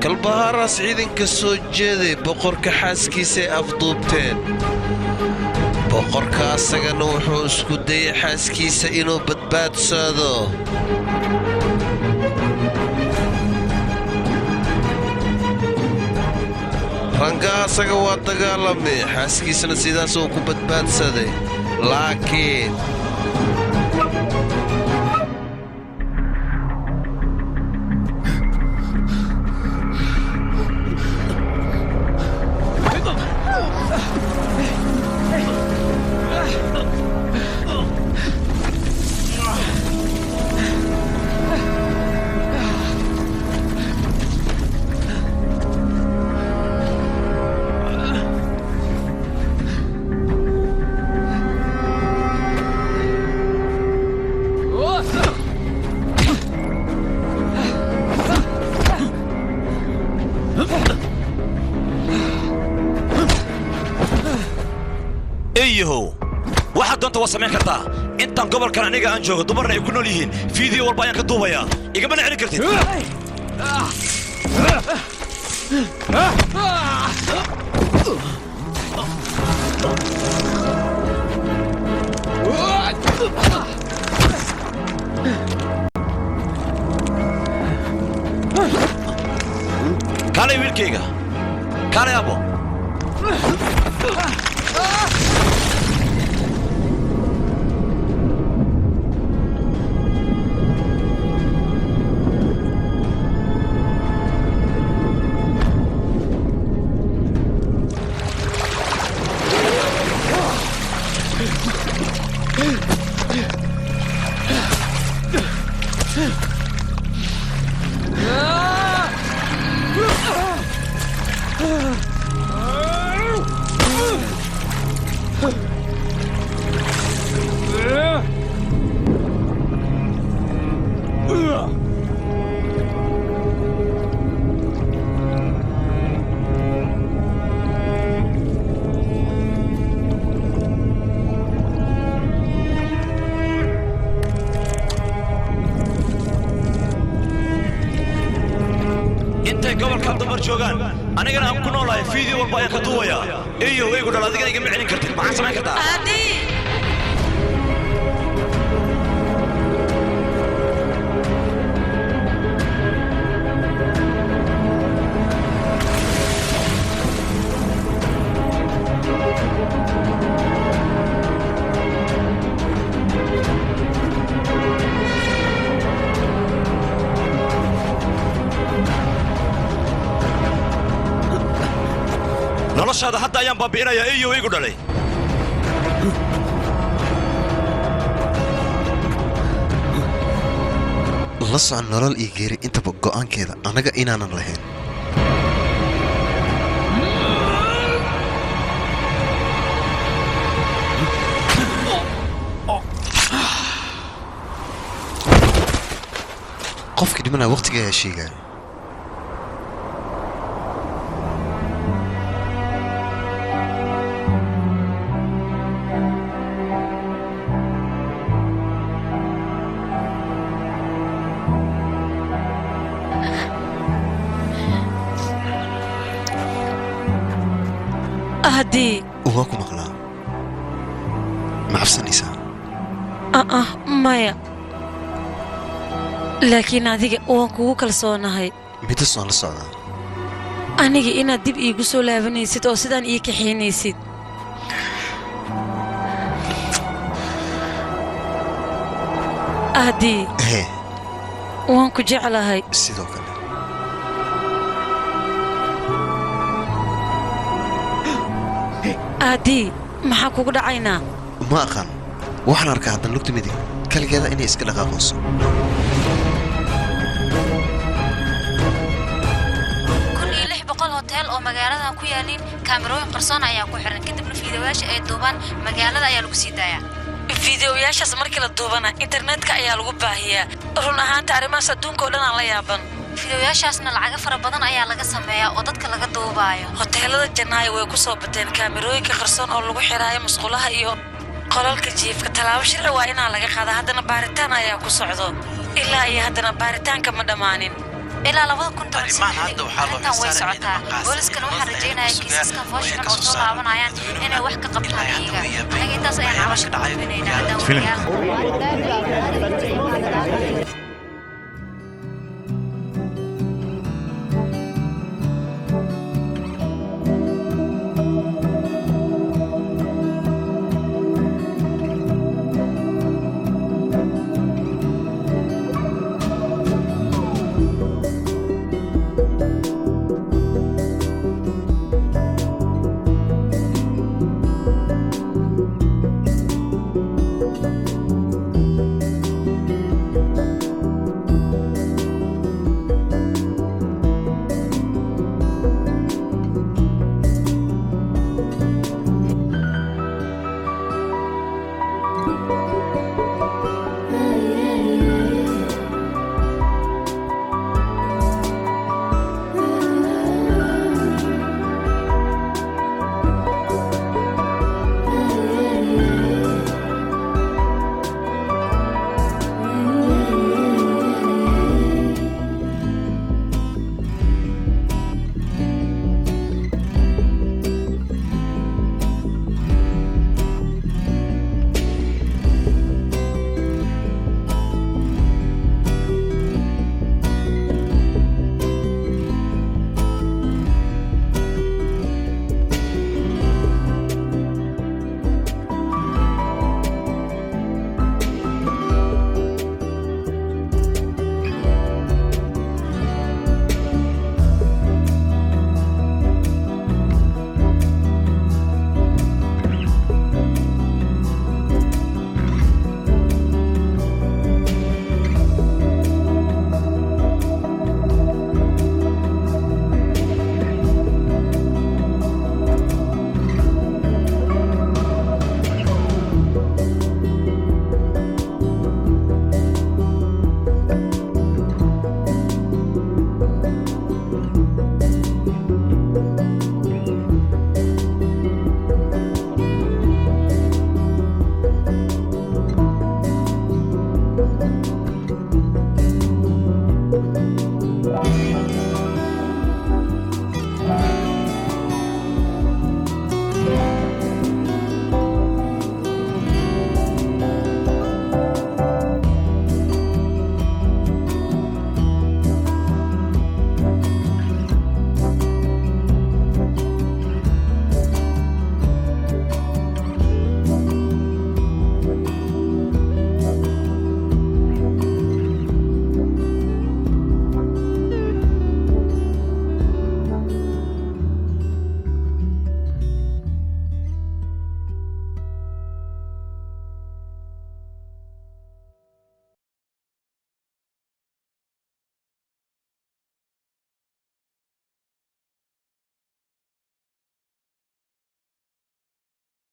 kalbahaaraas ciidanka soo jeeday boqorka xaaskiisay afduubteen boqorka asagana wuxuu isku dayay xaaskiisa inuu badbaadsado rangaa asaga waa dagaalamay xaaskiisana sidaasuu ku badbaadsaday laakiin waxaad doonta waa samayn kartaa intaan gobolkan aniga aan joogo dumarna ay ku nool yihiin fiideo walba ayaan ka duubayaa igamana celin kartid kaalay wiilkayga kaalay abo anigana aan ku noolahay fiideo walba ayaan ka duubayaa iyo waygu dhal adigana igama celin kartid maxaan samayn kartaa noloshaada hadda ayaan baabi'inayaa iyo igu dhalay la socon nolol iyo geeri intaba go'aankeeda annaga inaanan lahayn qofkii dhimanaa waqtiga ayaa sheegaya هدي واكو مقلا ما عفسنيسا مايا لكن هذيك وانكو كلسونا هاي بيتصل على الصعدة أنيجي إنا دب يجوسو لافنيسيد أو سيدان إيك حينيسيد هدي هي وانكو جعلها هاي سيدوك هدي maxaa kugu dhacaynaa ma aqaan waxaan arkaa haddan lugta midig kaligeeda inay iska dhaqaaqayso hotel oo magaaladan ku yaaliin kaamirooyin qarsoon ayaa ku xiran kadibna fiidiyoyaasha ay duubaan magaalada ayaa lagu sii daayaa fiidiyoyaashaas markii la duubana internetka ayaa lagu baahiyaa run ahaanta arrimahaas adduunka oo dhan aan la yaaban fideoyaashaasna lacaga fara badan ayaa laga sameeyaa oo dadka laga duubaayo hoteelada janaayo way ku soo bateen kaamirooyinka qarsoon oo lagu xiraayo musqulaha iyo qolalka jiifka tallaabo sharci waa inaan laga qaada haddana baaritaan ayaa ku socdo ilaa iyo haddana baaritaanka ma dhammaanin ilaa 2016 arrintan way socotaa booliskana waxaan rajaynayaa kiisaskan fooshan oo soo laabanayaan inay wax ka qabtaan iyaga anaga intaas ayaan cabasho ku gudbinaynaa haddaan